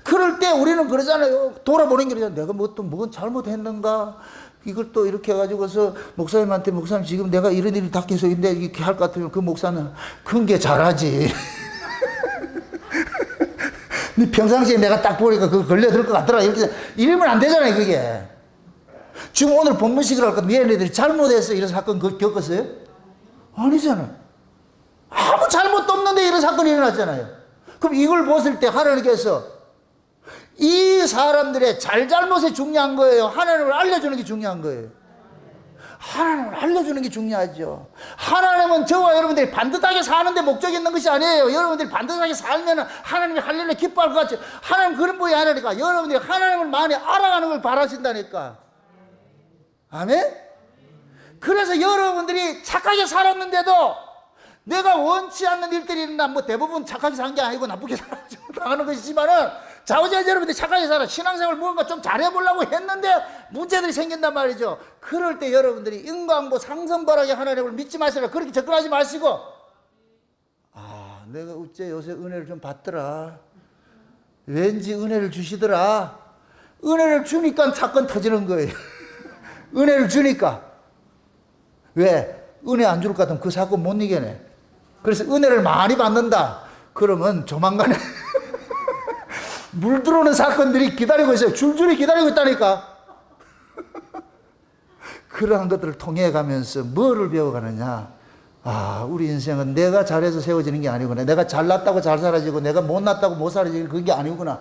S1: 그럴 때 우리는 그러잖아요. 돌아보는 게 그러잖아요. 내가 뭐 또 뭐 잘못했는가? 이걸 또 이렇게 해가지고서 목사님한테, 목사님 지금 내가 이런 일이 닥쳐서 있는데 이렇게 할 것 같으면 그 목사는 큰 게 잘하지. 평상시에 내가 딱 보니까 그거 걸려들 것 같더라. 이렇게 이러면 안 되잖아요, 그게. 지금 오늘 본문식을 할 건데 얘네들이 잘못해서 이런 사건 겪었어요? 아니잖아요. 아무 잘못도 없는데 이런 사건이 일어났잖아요. 그럼 이걸 보실 때 하나님께서 이 사람들의 잘잘못이 중요한 거예요? 하나님을 알려주는 게 중요한 거예요? 하나님을 알려주는 게 중요하죠. 하나님은 저와 여러분들이 반듯하게 사는데 목적이 있는 것이 아니에요. 여러분들이 반듯하게 살면 하나님이 할렐루야 기뻐할 것 같죠. 하나님 그런 분이 아니니까 여러분들이 하나님을 많이 알아가는 걸 바라신다니까. 아멘? 그래서 여러분들이 착하게 살았는데도 내가 원치 않는 일들이 일어나, 뭐 대부분 착하게 산 게 아니고 나쁘게 당하는 것이지만은, 자오지간 여러분들이 착하게 살아 신앙생활 무언가 좀 잘해보려고 했는데 문제들이 생긴단 말이죠. 그럴 때 여러분들이 인광보 상선벌하게 하나님을 믿지 마시라. 그렇게 접근하지 마시고, 아, 내가 어째 요새 은혜를 좀 받더라. 왠지 은혜를 주시더라. 은혜를 주니까 사건 터지는 거예요. 은혜를 주니까. 왜? 은혜 안 줄 것 같으면 그 사건 못 이겨내. 그래서 은혜를 많이 받는다. 그러면 조만간에 물 들어오는 사건들이 기다리고 있어요. 줄줄이 기다리고 있다니까. 그러한 것들을 통해 가면서 뭐를 배워가느냐. 아, 우리 인생은 내가 잘해서 세워지는 게 아니구나. 내가 잘났다고 잘 살아지고 내가 못났다고 못 살아지는 그게 아니구나.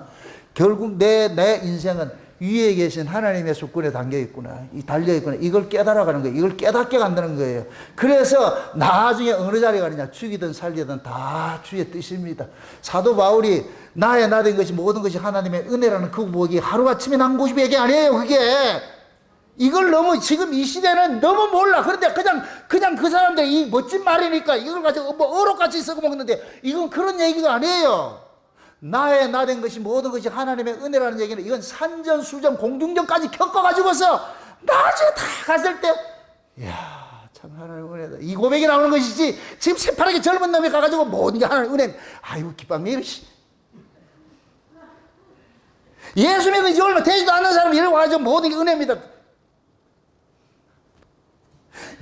S1: 결국 내 인생은 위에 계신 하나님의 수권에 담겨 있구나. 달려 있구나. 이걸 깨달아가는 거예요. 이걸 깨닫게 만드는 거예요. 그래서 나중에 어느 자리에 가느냐. 죽이든 살리든 다 주의 뜻입니다. 사도 바울이 나의 나된 것이 모든 것이 하나님의 은혜라는 그 목이 하루아침에 난 고집이 아니에요. 그게. 이걸 너무 지금 이 시대는 너무 몰라. 그런데 그냥 그 사람들이 이 멋진 말이니까 이걸 가지고 뭐 어록같이 쓰고 먹는데 이건 그런 얘기가 아니에요. 나의 나된 것이 모든 것이 하나님의 은혜라는 얘기는 이건 산전수전 공중전까지 겪어가지고서 나중에 다 갔을 때, 이야, 참 하나님의 은혜다. 이 고백이 나오는 것이지, 지금 새파랗게 젊은 놈이 가가지고 모든 게 하나님의 은혜. 아이고, 기빵이 이러시. 예수 믿은 지 얼마 되지도 않는 사람이 이러고 와가지고 모든 게 은혜입니다.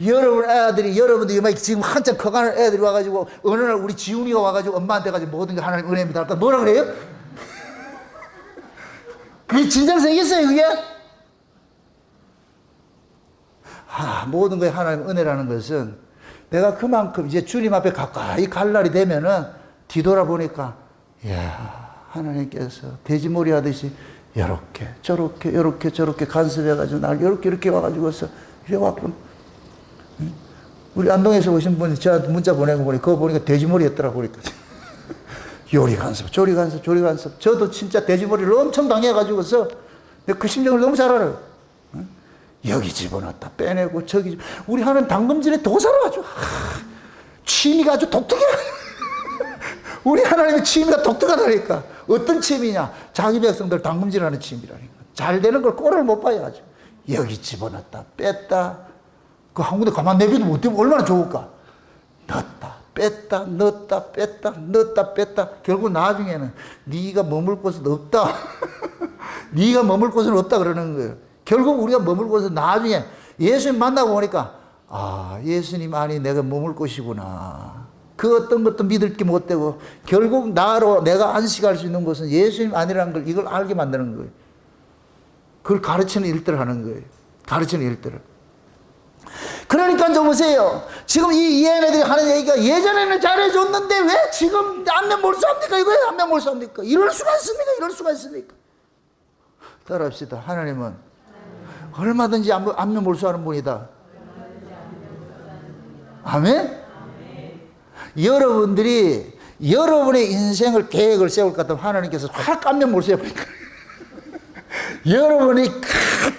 S1: 여러분 애들이, 여러분들이 지금 한참 커가는 애들이 와가지고 어느 날 우리 지훈이가 와가지고 엄마한테 가지고 모든 게 하나님 은혜입니다 할까? 뭐라 그래요? 그게 진정성이겠어요 그게? 모든 것이 하나님 은혜라는 것은 내가 그만큼 이제 주님 앞에 가까이 갈 날이 되면은 뒤돌아보니까, 이야, 하나님께서 돼지머리 하듯이 이렇게 저렇게 이렇게 저렇게 간섭해가지고 날 이렇게 와가지고서 이래 왔군. 우리 안동에서 오신 분이 저한테 문자 보내고 보니 그거 보니까 돼지머리였더라. 보니까 요리 간섭 저리 간섭 저리 간섭. 저도 진짜 돼지머리를 엄청 당해가지고서 그 심정을 너무 잘 알아요. 여기 집어넣었다 빼내고 저기 우리 하는 당금질에 도사를 아주 취미가 아주 독특해. 우리 하나님의 취미가 독특하다니까. 어떤 취미냐? 자기 백성들 당금질하는 취미라니까. 잘 되는 걸 꼴을 못 봐요. 아주 여기 집어넣었다 뺐다. 그 한 군데 가만 내비도 못 되면 얼마나 좋을까? 넣었다 뺐다 넣었다 뺐다 넣었다 뺐다 결국 나중에는 네가 머물 곳은 없다. 네가 머물 곳은 없다 그러는 거예요. 결국 우리가 머물 곳은 나중에 예수님 만나고 보니까 아, 예수님 안이 내가 머물 곳이구나. 그 어떤 것도 믿을 게 못 되고 결국 나로 내가 안식할 수 있는 곳은 예수님 안이라는 걸 이걸 알게 만드는 거예요. 그걸 가르치는 일들을 하는 거예요. 가르치는 일들을. 그러니까 좀 보세요. 지금 이 얘네들이 하는 얘기가 예전에는 잘해줬는데 왜 지금 안면 몰수합니까? 이거 왜 안면 몰수합니까? 이럴 수가 있습니까? 이럴 수가 있습니까? 따라합시다. 하나님은 얼마든지 안면 몰수하는 분이다. 아멘? 여러분들이 여러분의 인생을 계획을 세울 것 같으면 하나님께서 확 안면 몰수해버릴 거예요. 여러분이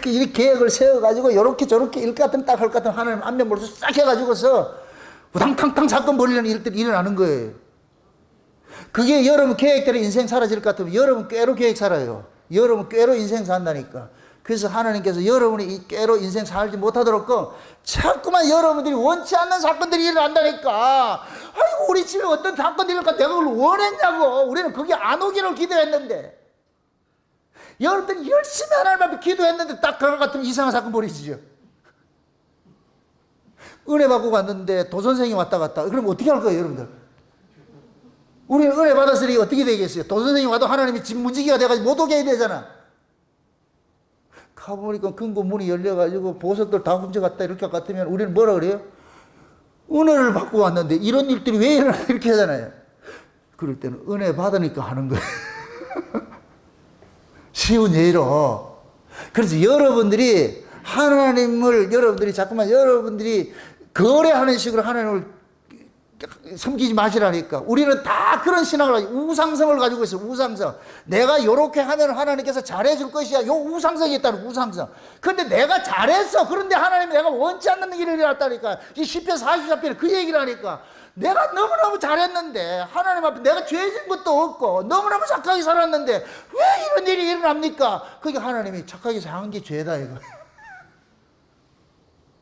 S1: 이 계획을 세워가지고 이렇게 저렇게 일 같으면 딱 할 것 같으면 하나님 안면 몰수 싹 해가지고서 우당탕탕 사건 벌이는 일들이 일어나는 거예요. 그게 여러분 계획대로 인생 사라질 것 같으면 여러분 꾀로 계획 살아요. 여러분 꾀로 인생 산다니까. 그래서 하나님께서 여러분이 이 꾀로 인생 살지 못하도록 자꾸만 여러분들이 원치 않는 사건들이 일어난다니까. 아이고 우리 집에 어떤 사건이 일어날까 내가 그걸 원했냐고. 우리는 그게 안 오기를 기도했는데 여러분들이 열심히 하나님 앞에 기도했는데 딱 그럴 것 같으면 이상한 사건 벌이시죠. 은혜 받고 갔는데 도선생이 왔다 갔다. 그럼 어떻게 할 거예요 여러분들? 우리는 은혜 받았으니 어떻게 되겠어요? 도선생이 와도 하나님이 집 문지기가 돼가지고 못 오게 해야 되잖아. 가보니까 금고 문이 열려가지고 보석들 다 훔쳐갔다 이렇게 같으면 우리는 뭐라 그래요? 은혜를 받고 왔는데 이런 일들이 왜 일어나 이렇게 하잖아요. 그럴 때는 은혜 받으니까 하는 거예요. 쉬운 예로. 그래서 여러분들이 하나님을 여러분들이 자꾸만 여러분들이 거래하는 식으로 하나님을 섬기지 마시라니까. 우리는 다 그런 신앙을 가지고 우상성을 가지고 있어요. 우상성. 내가 요렇게 하면 하나님께서 잘해줄 것이야. 요 우상성이 있다는 우상성. 근데 내가 잘했어. 그런데 하나님이 내가 원치 않는 일이 일어났다니까. 이 시편 44편에 그 얘기를 하니까 내가 너무너무 잘했는데 하나님 앞에 내가 죄진 것도 없고 너무너무 착하게 살았는데 왜 이런 일이 일어납니까? 그게 하나님이 착하게 사는 게 죄다 이거.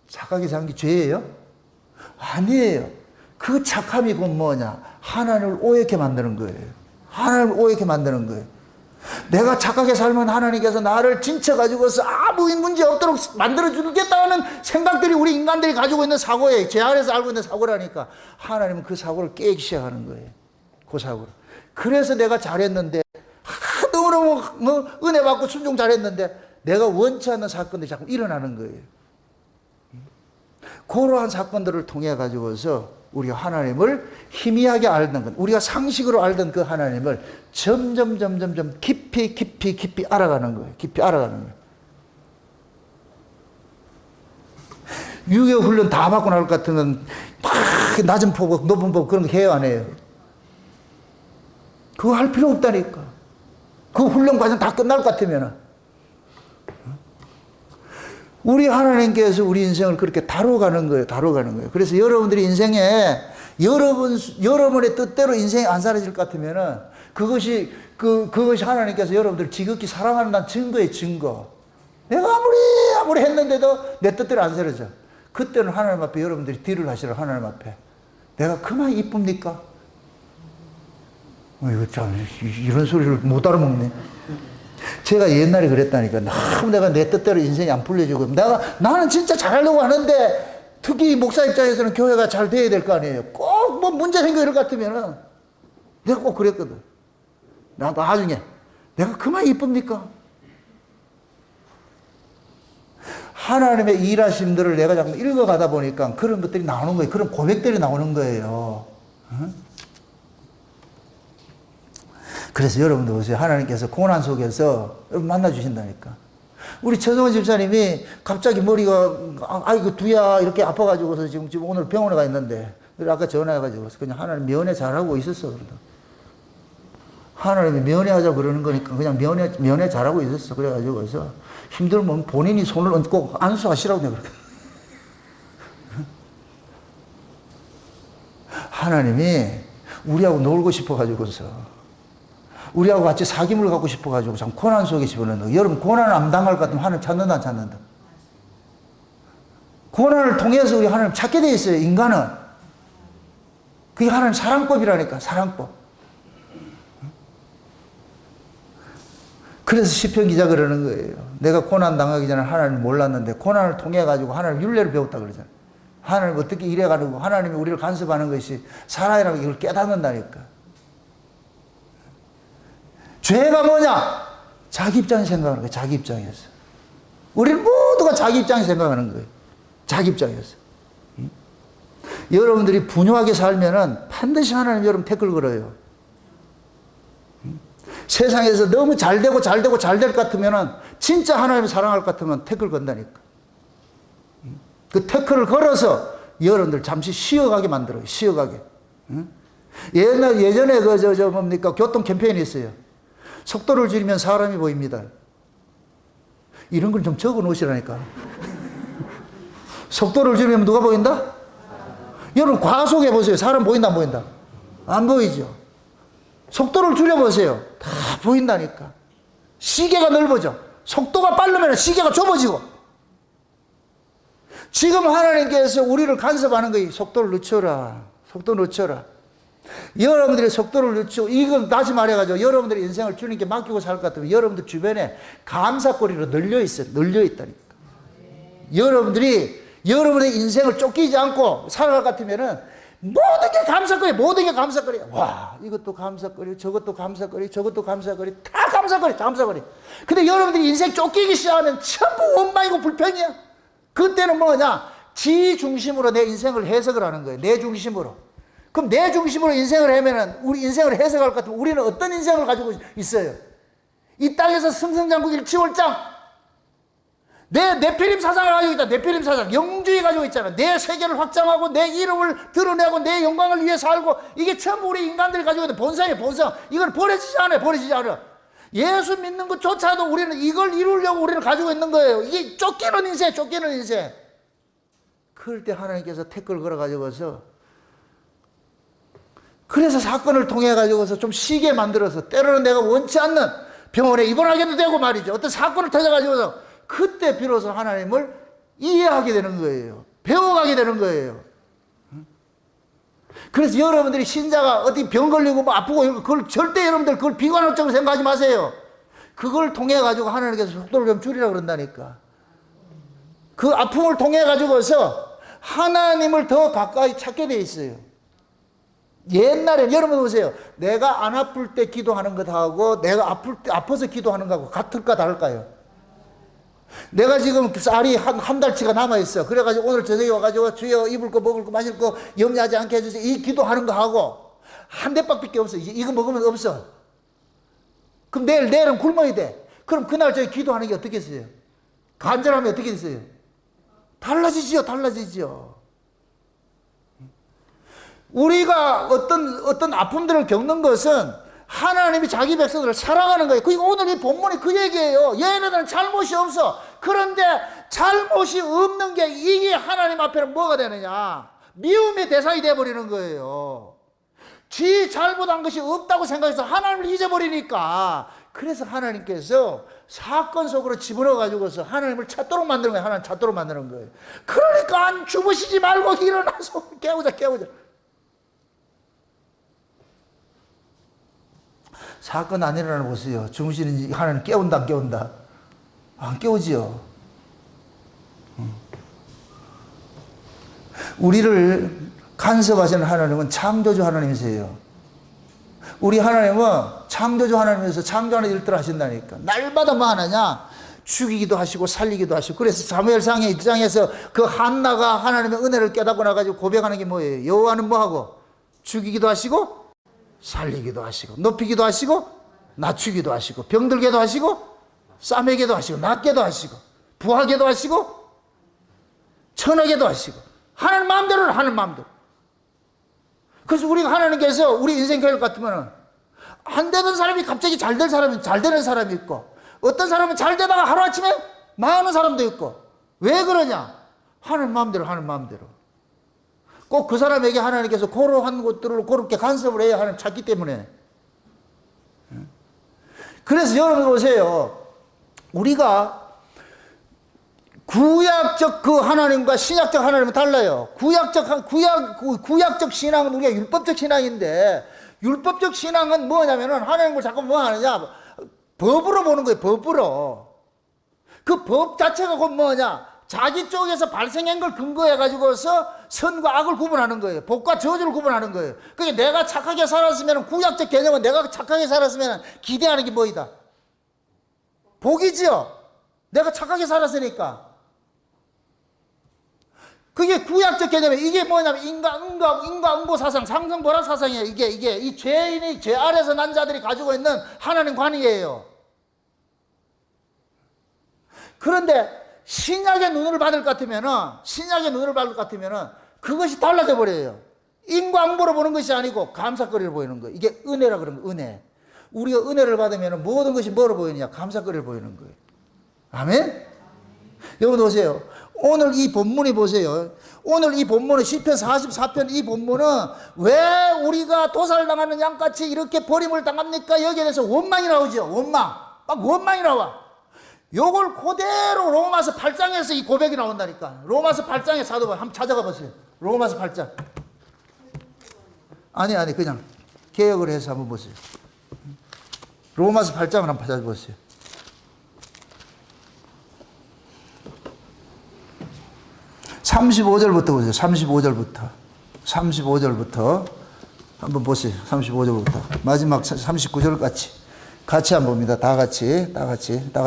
S1: 착하게 사는 게 죄예요? 아니에요. 그 착함이 곧 뭐냐? 하나님을 오해케 만드는 거예요. 하나님을 오해케 만드는 거예요. 내가 착하게 살면 하나님께서 나를 진쳐가지고서 아무 문제 없도록 만들어주겠다는 생각들이 우리 인간들이 가지고 있는 사고예요. 죄 안에서 알고 있는 사고라니까. 하나님은 그 사고를 깨기 시작하는 거예요. 그 사고를. 그래서 내가 잘했는데 너무너무 은혜 받고 순종 잘했는데 내가 원치 않는 사건들이 자꾸 일어나는 거예요. 그러한 사건들을 통해 가지고서 우리가 하나님을 희미하게 알던 것, 우리가 상식으로 알던 그 하나님을 점점 깊이 알아가는 거예요. 깊이 알아가는 거예요. 유교 훈련 다 받고 나올 것 같으면 막 낮은 포복, 높은 포복 그런 거 해요, 안 해요? 그거 할 필요 없다니까. 그 훈련 과정 다 끝날 것 같으면. 우리 하나님께서 우리 인생을 그렇게 다뤄가는 거예요. 다뤄가는 거예요. 그래서 여러분들이 인생에 여러분의 뜻대로 인생이 안 사라질 것 같으면은 그것이 하나님께서 여러분들을 지극히 사랑한다는 증거의 증거. 내가 아무리 했는데도 내 뜻대로 안 사라져. 그때는 하나님 앞에 여러분들이 딜을 하시라. 하나님 앞에 내가 그만 이쁩니까? 이거 참 이런 소리를 못 알아먹네. 제가 옛날에 그랬다니까. 너무 내가 내 뜻대로 인생이 안 풀려지고 나는 진짜 잘하려고 하는데 특히 목사 입장에서는 교회가 잘 돼야 될 거 아니에요. 꼭 뭐 문제 생겨 이럴 것 같으면은 내가 꼭 그랬거든. 나도 나중에 내가 그만 이쁩니까? 하나님의 일하심들을 내가 자꾸 읽어가다 보니까 그런 것들이 나오는 거예요. 그런 고백들이 나오는 거예요. 응? 그래서 여러분들 보세요. 하나님께서 고난 속에서 여러분 만나주신다니까. 우리 최성원 집사님이 갑자기 머리가, 아이고, 두야, 이렇게 아파가지고서 지금 오늘 병원에 가 있는데, 아까 전화해가지고 그냥 하나님 면회 잘하고 있었어. 그러다. 하나님이 면회하자 그러는 거니까 그냥 면회 잘하고 있었어. 그래가지고서 힘들면 본인이 손을 얹고 안수하시라고 내가 그랬거든. 하나님이 우리하고 놀고 싶어가지고서 우리하고 같이 사귐을 갖고 싶어가지고 참 고난 속에 집어넣는 여러분 고난을 안 당할 것 같으면 하나님 찾는다 안 찾는다? 고난을 통해서 우리 하나님 찾게 돼 있어요. 인간은. 그게 하나님 사랑법이라니까, 사랑법. 그래서 시편 기자 그러는 거예요. 내가 고난 당하기 전에 하나님을 몰랐는데 고난을 통해 가지고 하나님 율례를 배웠다 그러잖아요. 하나님 어떻게 이래가지고 하나님이 우리를 간섭하는 것이 사랑이라고 이걸 깨닫는다니까. 죄가 뭐냐? 자기 입장에서 생각하는 거예요. 자기 입장에서. 우리는 모두가 자기 입장에서 생각하는 거예요. 자기 입장에서. 여러분들이 분유하게 살면은 반드시 하나님 여러분 태클 걸어요. 세상에서 너무 잘 되고 잘 되고 잘 될 것 같으면은 진짜 하나님을 사랑할 것 같으면 태클 건다니까. 그 태클을 걸어서 여러분들 잠시 쉬어가게 만들어요. 쉬어가게. 예전에 뭡니까? 교통 캠페인이 있어요. 속도를 줄이면 사람이 보입니다. 이런 걸 좀 적어 놓으시라니까. 속도를 줄이면 누가 보인다? 여러분 과속해 보세요. 사람 보인다 안 보인다? 안 보이죠. 속도를 줄여보세요. 다 보인다니까. 시계가 넓어져. 속도가 빠르면 시계가 좁아지고. 지금 하나님께서 우리를 간섭하는 거예요. 속도를 늦춰라. 속도 늦춰라. 여러분들이 속도를 늦추고, 이건 다시 말해가지고 여러분들의 인생을 주님께 맡기고 살 것 같으면 여러분들 주변에 감사거리로 널려 있어요. 널려 있다니까. 여러분들이 여러분의 인생을 쫓기지 않고 살아갈 것 같으면은 모든 게 감사거리, 모든 게 감사거리. 와, 이것도 감사거리, 저것도 감사거리, 저것도 감사거리, 다 감사거리, 감사거리. 근데 여러분들이 인생 쫓기기 시작하면 전부 원망이고 불평이야. 그때는 뭐냐? 지 중심으로 내 인생을 해석을 하는 거예요. 내 중심으로. 그럼 내 중심으로 인생을 하면은, 우리 인생을 해석할 것 같으면 우리는 어떤 인생을 가지고 있어요? 이 땅에서 승승장구 일치월장. 내 네피림 사상을 가지고 있다. 네피림 사상. 영웅주의 가지고 있잖아. 내 세계를 확장하고 내 이름을 드러내고 내 영광을 위해 살고, 이게 전부 우리 인간들이 가지고 있는 본성이에요. 본성. 이건 버려지지 않아요. 버려지지 않아요. 예수 믿는 것조차도 우리는 이걸 이루려고 우리는 가지고 있는 거예요. 이게 쫓기는 인생, 쫓기는 인생. 그럴 때 하나님께서 태클 걸어가지고서, 그래서 사건을 통해 가지고서 좀 쉬게 만들어서, 때로는 내가 원치 않는 병원에 입원하게도 되고 말이죠. 어떤 사건을 터져가지고서 그때 비로소 하나님을 이해하게 되는 거예요. 배워가게 되는 거예요. 그래서 여러분들이 신자가 어디 병 걸리고 뭐 아프고 그걸 절대 여러분들 그걸 비관적으로 생각하지 마세요. 그걸 통해 가지고 하나님께서 속도를 좀 줄이라 그런다니까. 그 아픔을 통해 가지고서 하나님을 더 가까이 찾게 돼 있어요. 옛날에 여러분 보세요. 내가 안 아플 때 기도하는 것하고 내가 아플 때 아파서 기도하는 것하고 같을까 다를까요? 내가 지금 쌀이 한 달치가 남아있어. 그래가지고 오늘 저녁에 와가지고 주여 입을 거 먹을 거 마실 거 염려하지 않게 해주세요. 이 기도하는 거 하고 한 대밖에 없어. 이거 먹으면 없어. 그럼 내일은 굶어야 돼. 그럼 그날 저희 기도하는 게 어떻게 했어요? 간절하면 어떻게 됐어요? 달라지지요. 달라지지요. 우리가 어떤 아픔들을 겪는 것은 하나님이 자기 백성들을 사랑하는 거예요. 그리고 오늘 이 본문이 그 얘기예요. 얘네들은 잘못이 없어. 그런데 잘못이 없는 게 이게 하나님 앞에는 뭐가 되느냐? 미움의 대상이 되어버리는 거예요. 지 잘못한 것이 없다고 생각해서 하나님을 잊어버리니까. 그래서 하나님께서 사건 속으로 집어넣어 가지고서 하나님을 찾도록 만드는 거예요. 하나님 찾도록 만드는 거예요. 그러니까 주무시지 말고 일어나서 깨우자. 사건 안 일어나는 보세요. 주무시는 하나님 깨운다 안 깨운다? 안 깨우지요. 우리를 간섭하시는 하나님은 창조주 하나님이세요. 우리 하나님은 창조주 하나님에서 창조하는 일들을 하신다니까. 날마다 뭐 하느냐? 죽이기도 하시고 살리기도 하시고. 그래서 사무엘상의 1장에서 그 한나가 하나님의 은혜를 깨닫고 나가지고 고백하는 게 뭐예요? 여호와는 뭐하고? 죽이기도 하시고 살리기도 하시고 높이기도 하시고 낮추기도 하시고 병들게도 하시고 싸매게도 하시고 낫게도 하시고 부하게도 하시고 천하게도 하시고 하나님 마음대로는 하나님 마음대로. 그래서 우리가 하나님께서 우리 인생 계획 같으면 안 되던 사람이 갑자기 잘 되는 사람이 있고, 어떤 사람은 잘 되다가 하루아침에 망하는 사람도 있고. 왜 그러냐? 하나님 마음대로 꼭 그 사람에게 하나님께서 그러한 것들을 그렇게 간섭을 해야 하나님 찾기 때문에. 그래서 여러분 보세요. 우리가 구약적 그 하나님과 신약적 하나님은 달라요. 구약적 신앙은 우리가 율법적 신앙인데, 율법적 신앙은 뭐냐면은 하나님을 자꾸 뭐 하느냐? 법으로 보는 거예요, 법으로. 그 법 자체가 곧 뭐냐? 자기 쪽에서 발생한 걸 근거해가지고서 선과 악을 구분하는 거예요. 복과 저주를 구분하는 거예요. 그러니까 내가 착하게 살았으면, 구약적 개념은 내가 착하게 살았으면 기대하는 게 뭐이다? 복이지요. 내가 착하게 살았으니까. 그게 구약적 개념이에요. 이게 뭐냐면 인과응보 사상, 상승보락 사상이에요. 이게 이 죄인이 죄 아래서 난 자들이 가지고 있는 하나님 관이에요. 그런데 신약의 눈을 받을 것 같으면은 그것이 달라져 버려요. 인과응보로 보는 것이 아니고 감사거리로 보이는 거예요. 이게 은혜라 그러는 거예요. 은혜. 우리가 은혜를 받으면 모든 것이 뭐로 보이느냐? 감사거리로 보이는 거예요. 아멘? 여러분 보세요. 오늘 이 본문이 보세요. 오늘 이 본문은 시편 44편 이 본문은 왜 우리가 도살당하는 양같이 이렇게 버림을 당합니까? 여기에 대해서 원망이 나오죠. 원망이 나와. 요걸 그대로 로마서 8장에서 이 고백이 나온다니까. 로마서 8장의 사도바 한번 찾아가 보세요. 로마서 8장. 아니 그냥 개혁을 해서 한번 보세요. 로마서 8장을 한번 찾아보세요. 35절부터 보세요. 35절부터 한번 보세요. 35절부터 마지막 39절까지 같이 한번 봅니다. 다 같이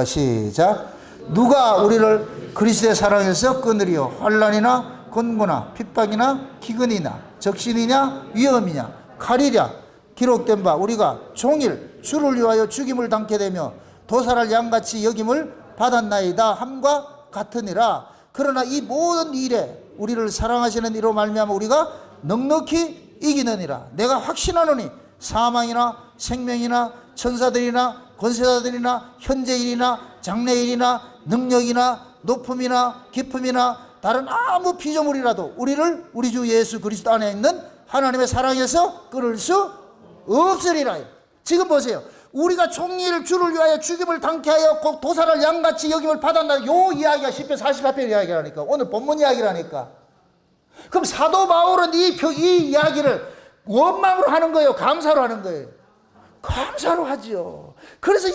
S1: 시작. 누가 우리를 그리스도의 사랑에서 끊으리요? 환난이나 곤고나 핍박이나 기근이나 적신이냐 위험이냐 칼이랴. 기록된 바 우리가 종일 주를 위하여 죽임을 당케 되며 도살할 양같이 여김을 받았나이다 함과 같으니라. 그러나 이 모든 일에 우리를 사랑하시는 이로 말미암아 우리가 넉넉히 이기느니라. 내가 확신하노니 사망이나 생명이나 천사들이나 권세자들이나 현재일이나 장래일이나 능력이나 높음이나 깊음이나 다른 아무 피조물이라도 우리를 우리 주 예수 그리스도 안에 있는 하나님의 사랑에서 끊을 수 없으리라. 지금 보세요. 우리가 종일 주를 위하여 죽임을 당케 하여 곧 도살할 양같이 여김을 받았나. 요 이야기가 시편 44편 이야기라니까. 오늘 본문 이야기라니까. 그럼 사도 바울은 이 이야기를 원망으로 하는 거예요? 감사로 하는 거예요? 감사로 하지요. 그래서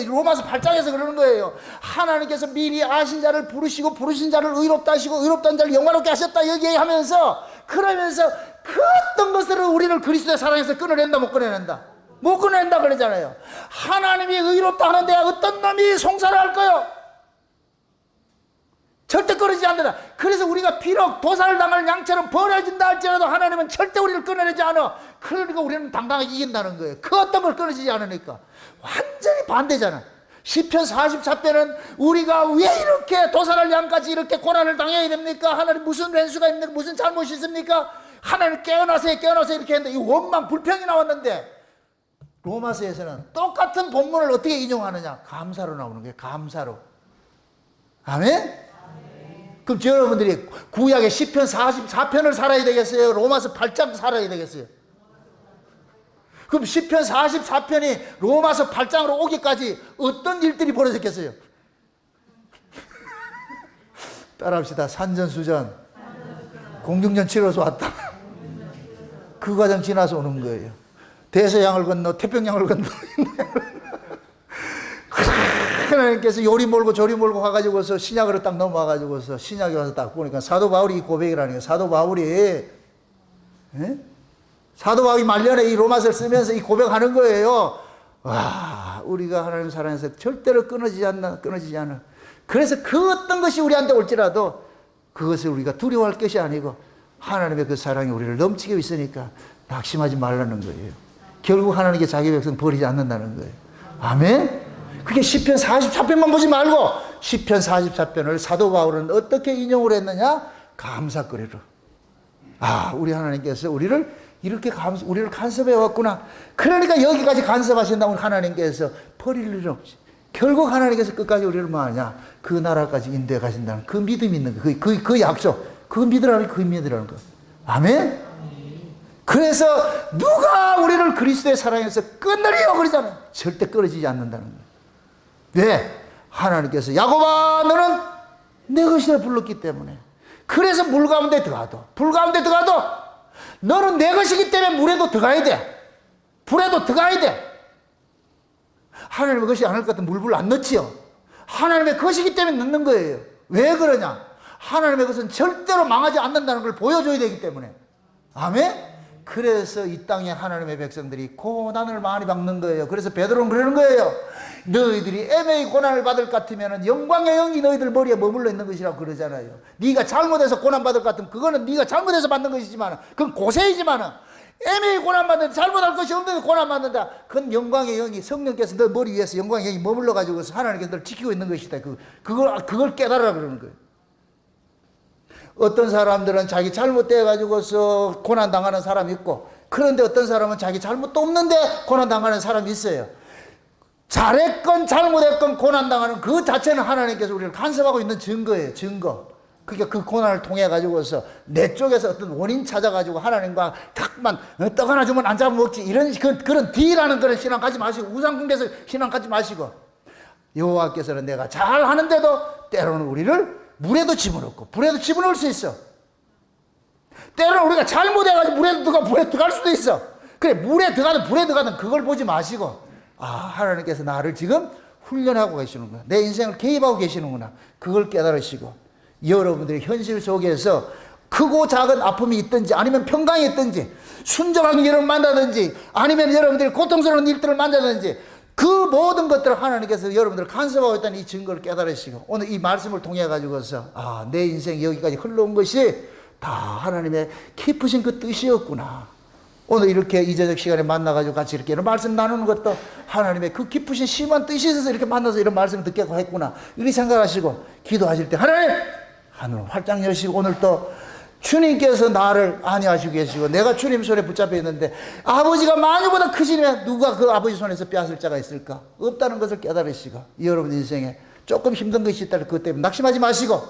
S1: 로마서 8장에서 그러는 거예요. 하나님께서 미리 아신 자를 부르시고 부르신 자를 의롭다 하시고 의롭다는 자를 영화롭게 하셨다 얘기하면서, 그러면서 그 어떤 것을 우리를 그리스도의 사랑에서 끊어낸다 못 끊어낸다? 못 끊어낸다 그러잖아요. 하나님이 의롭다 하는데 어떤 놈이 송사를 할까요? 절대 끊어지지 않는다. 그래서 우리가 비록 도살을 당할 양처럼 버려진다 할지라도 하나님은 절대 우리를 끊어내지 않아. 그러니까 우리는 당당하게 이긴다는 거예요. 그 어떤 걸 끊어지지 않으니까. 완전히 반대잖아. 시편 44편은 우리가 왜 이렇게 도살할 양까지 이렇게 고난을 당해야 됩니까? 하나님 무슨 왼수가 있습니까? 무슨 잘못이 있습니까? 하나님 깨어나세요 이렇게 했는데 이 원망 불평이 나왔는데, 로마서에서는 똑같은 본문을 어떻게 인용하느냐? 감사로 나오는 거예요. 감사로. 아멘? 그럼 여러분들이 구약의 시편 44편을 살아야 되겠어요? 로마서 8장 살아야 되겠어요? 그럼 시편 44편이 로마서 8장으로 오기까지 어떤 일들이 벌어졌겠어요? 따라합시다. 산전수전. 공중전 치러서 왔다. 그 과정 지나서 오는 거예요. 대서양을 건너 태평양을 건너 하나님께서 요리 몰고 조리 몰고 가가지고서 신약으로 딱 넘어와가지고서 신약에 와서 딱 보니까 사도 바울이 이 고백이라는 거예요. 사도 바울이 말년에 이 로마서를 쓰면서 이 고백하는 거예요. 와, 우리가 하나님 사랑해서 절대로 끊어지지 않아. 그래서 그 어떤 것이 우리한테 올지라도 그것을 우리가 두려워할 것이 아니고 하나님의 그 사랑이 우리를 넘치게 있으니까 낙심하지 말라는 거예요. 결국 하나님께 자기 백성 버리지 않는다는 거예요. 아멘? 그게 시편 44편만 보지 말고 시편 44편을 사도 바울은 어떻게 인용을 했느냐? 감사거리로. 아, 우리 하나님께서 우리를 이렇게 우리를 간섭해 왔구나. 그러니까 여기까지 간섭하신다고 하나님께서 버릴 일은 없지. 결국 하나님께서 끝까지 우리를 뭐하냐? 그 나라까지 인도해 가신다는 그 믿음이 있는 거. 그 약속. 그 믿으라는 거. 아멘? 그래서 누가 우리를 그리스도의 사랑에서 끊으리요 그러잖아요. 절대 끊어지지 않는다는 거예요. 왜? 하나님께서 야곱아 너는 내 것이라 불렀기 때문에. 그래서 물 가운데 들어가도, 불 가운데 들어가도 너는 내 것이기 때문에 물에도 들어가야 돼. 불에도 들어가야 돼. 하나님의 것이 아닐 것 같으면 물불 안 넣지요. 하나님의 것이기 때문에 넣는 거예요. 왜 그러냐? 하나님의 것은 절대로 망하지 않는다는 걸 보여줘야 되기 때문에. 아멘? 그래서 이 땅에 하나님의 백성들이 고난을 많이 받는 거예요. 그래서 베드로는 그러는 거예요. 너희들이 애매히 고난을 받을 것 같으면 영광의 영이 너희들 머리에 머물러 있는 것이라고 그러잖아요. 네가 잘못해서 고난받을 것 같으면 그거는 네가 잘못해서 받는 것이지만, 그건 고세이지만, 애매히 고난받는다, 잘못할 것이 없는데 고난받는다, 그건 영광의 영이, 성령께서 너 머리 위에서 영광의 영이 머물러 가지고 하나님께서 너를 지키고 있는 것이다. 그걸 깨달으라 그러는 거예요. 어떤 사람들은 자기 잘못돼 가지고서 고난당하는 사람이 있고, 그런데 어떤 사람은 자기 잘못도 없는데 고난당하는 사람이 있어요. 잘했건 잘못했건 고난당하는 그 자체는 하나님께서 우리를 간섭하고 있는 증거예요. 증거. 그러니까 그 고난을 통해 가지고서 내 쪽에서 어떤 원인 찾아가지고 하나님과 각만 떡 하나 주면 안 잡아먹지, 이런 그런 딜하는 그런 신앙 가지 마시고, 우상숭배에서 신앙 가지 마시고, 여호와께서는 내가 잘하는데도 때로는 우리를 물에도 집어넣고 불에도 집어넣을 수 있어. 때로는 우리가 잘못해가지고 불에 들어갈 수도 있어. 그래, 물에 들어가든 불에 들어가든 그걸 보지 마시고, 아, 하나님께서 나를 지금 훈련하고 계시는구나, 내 인생을 개입하고 계시는구나, 그걸 깨달으시고, 여러분들의 현실 속에서 크고 작은 아픔이 있든지, 아니면 평강이 있든지, 순정한 일을 만나든지, 아니면 여러분들이 고통스러운 일들을 만나든지, 그 모든 것들을 하나님께서 여러분들을 간섭하고 있다는 이 증거를 깨달으시고, 오늘 이 말씀을 통해 가지고서, 아, 내 인생이 여기까지 흘러온 것이 다 하나님의 깊으신 그 뜻이었구나. 오늘 이렇게 이제적 시간에 만나가지고 같이 이렇게 이런 말씀 나누는 것도 하나님의 그 깊으신 심한 뜻이 있어서 이렇게 만나서 이런 말씀을 듣게 했구나, 이렇게 생각하시고 기도하실 때 하나님 하늘 활짝 여시고, 오늘 또 주님께서 나를 안위하시고 계시고 내가 주님 손에 붙잡혀 있는데, 아버지가 만유보다 크시면 누가 그 아버지 손에서 빼앗을 자가 있을까? 없다는 것을 깨달으시고, 여러분 인생에 조금 힘든 것이 있다면 그것 때문에 낙심하지 마시고,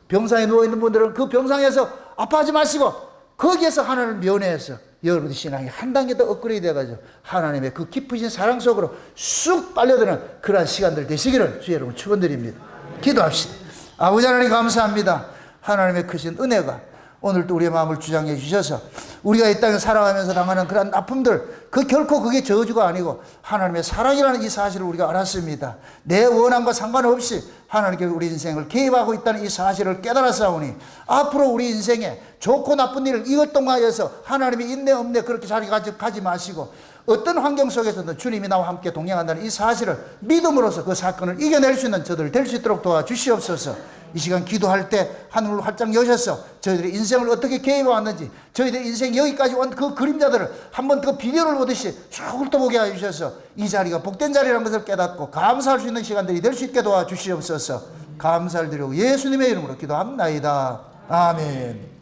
S1: 병상에 누워있는 분들은 그 병상에서 아파하지 마시고, 거기에서 하나님을 면회해서 여러분의 신앙이 한 단계 더 업그레이드 돼가지고 하나님의 그 깊으신 사랑 속으로 쑥 빨려드는 그러한 시간들 되시기를 주 여러분 축원드립니다. 기도합시다. 아버지 하나님 감사합니다. 하나님의 크신 은혜가 오늘도 우리의 마음을 주장해 주셔서 우리가 이 땅에 살아가면서 당하는 그런 아픔들, 그 결코 그게 저주가 아니고 하나님의 사랑이라는 이 사실을 우리가 알았습니다. 내 원함과 상관없이 하나님께 우리 인생을 개입하고 있다는 이 사실을 깨달았사오니, 앞으로 우리 인생에 좋고 나쁜 일을 이것 동하여서 하나님이 있네 없네 그렇게 자리 가지 마시고, 어떤 환경 속에서든 주님이 나와 함께 동행한다는 이 사실을 믿음으로써 그 사건을 이겨낼 수 있는 저들 될 수 있도록 도와주시옵소서. 이 시간 기도할 때 하늘을 활짝 여셔서 저희들의 인생을 어떻게 개입해왔는지, 저희들의 인생 여기까지 온 그 그림자들을 한번 그 비디오를 보듯이 쭉 훑어보게 해주셔서 이 자리가 복된 자리라는 것을 깨닫고 감사할 수 있는 시간들이 될 수 있게 도와주시옵소서. 감사를 드리고 예수님의 이름으로 기도합나이다. 아멘.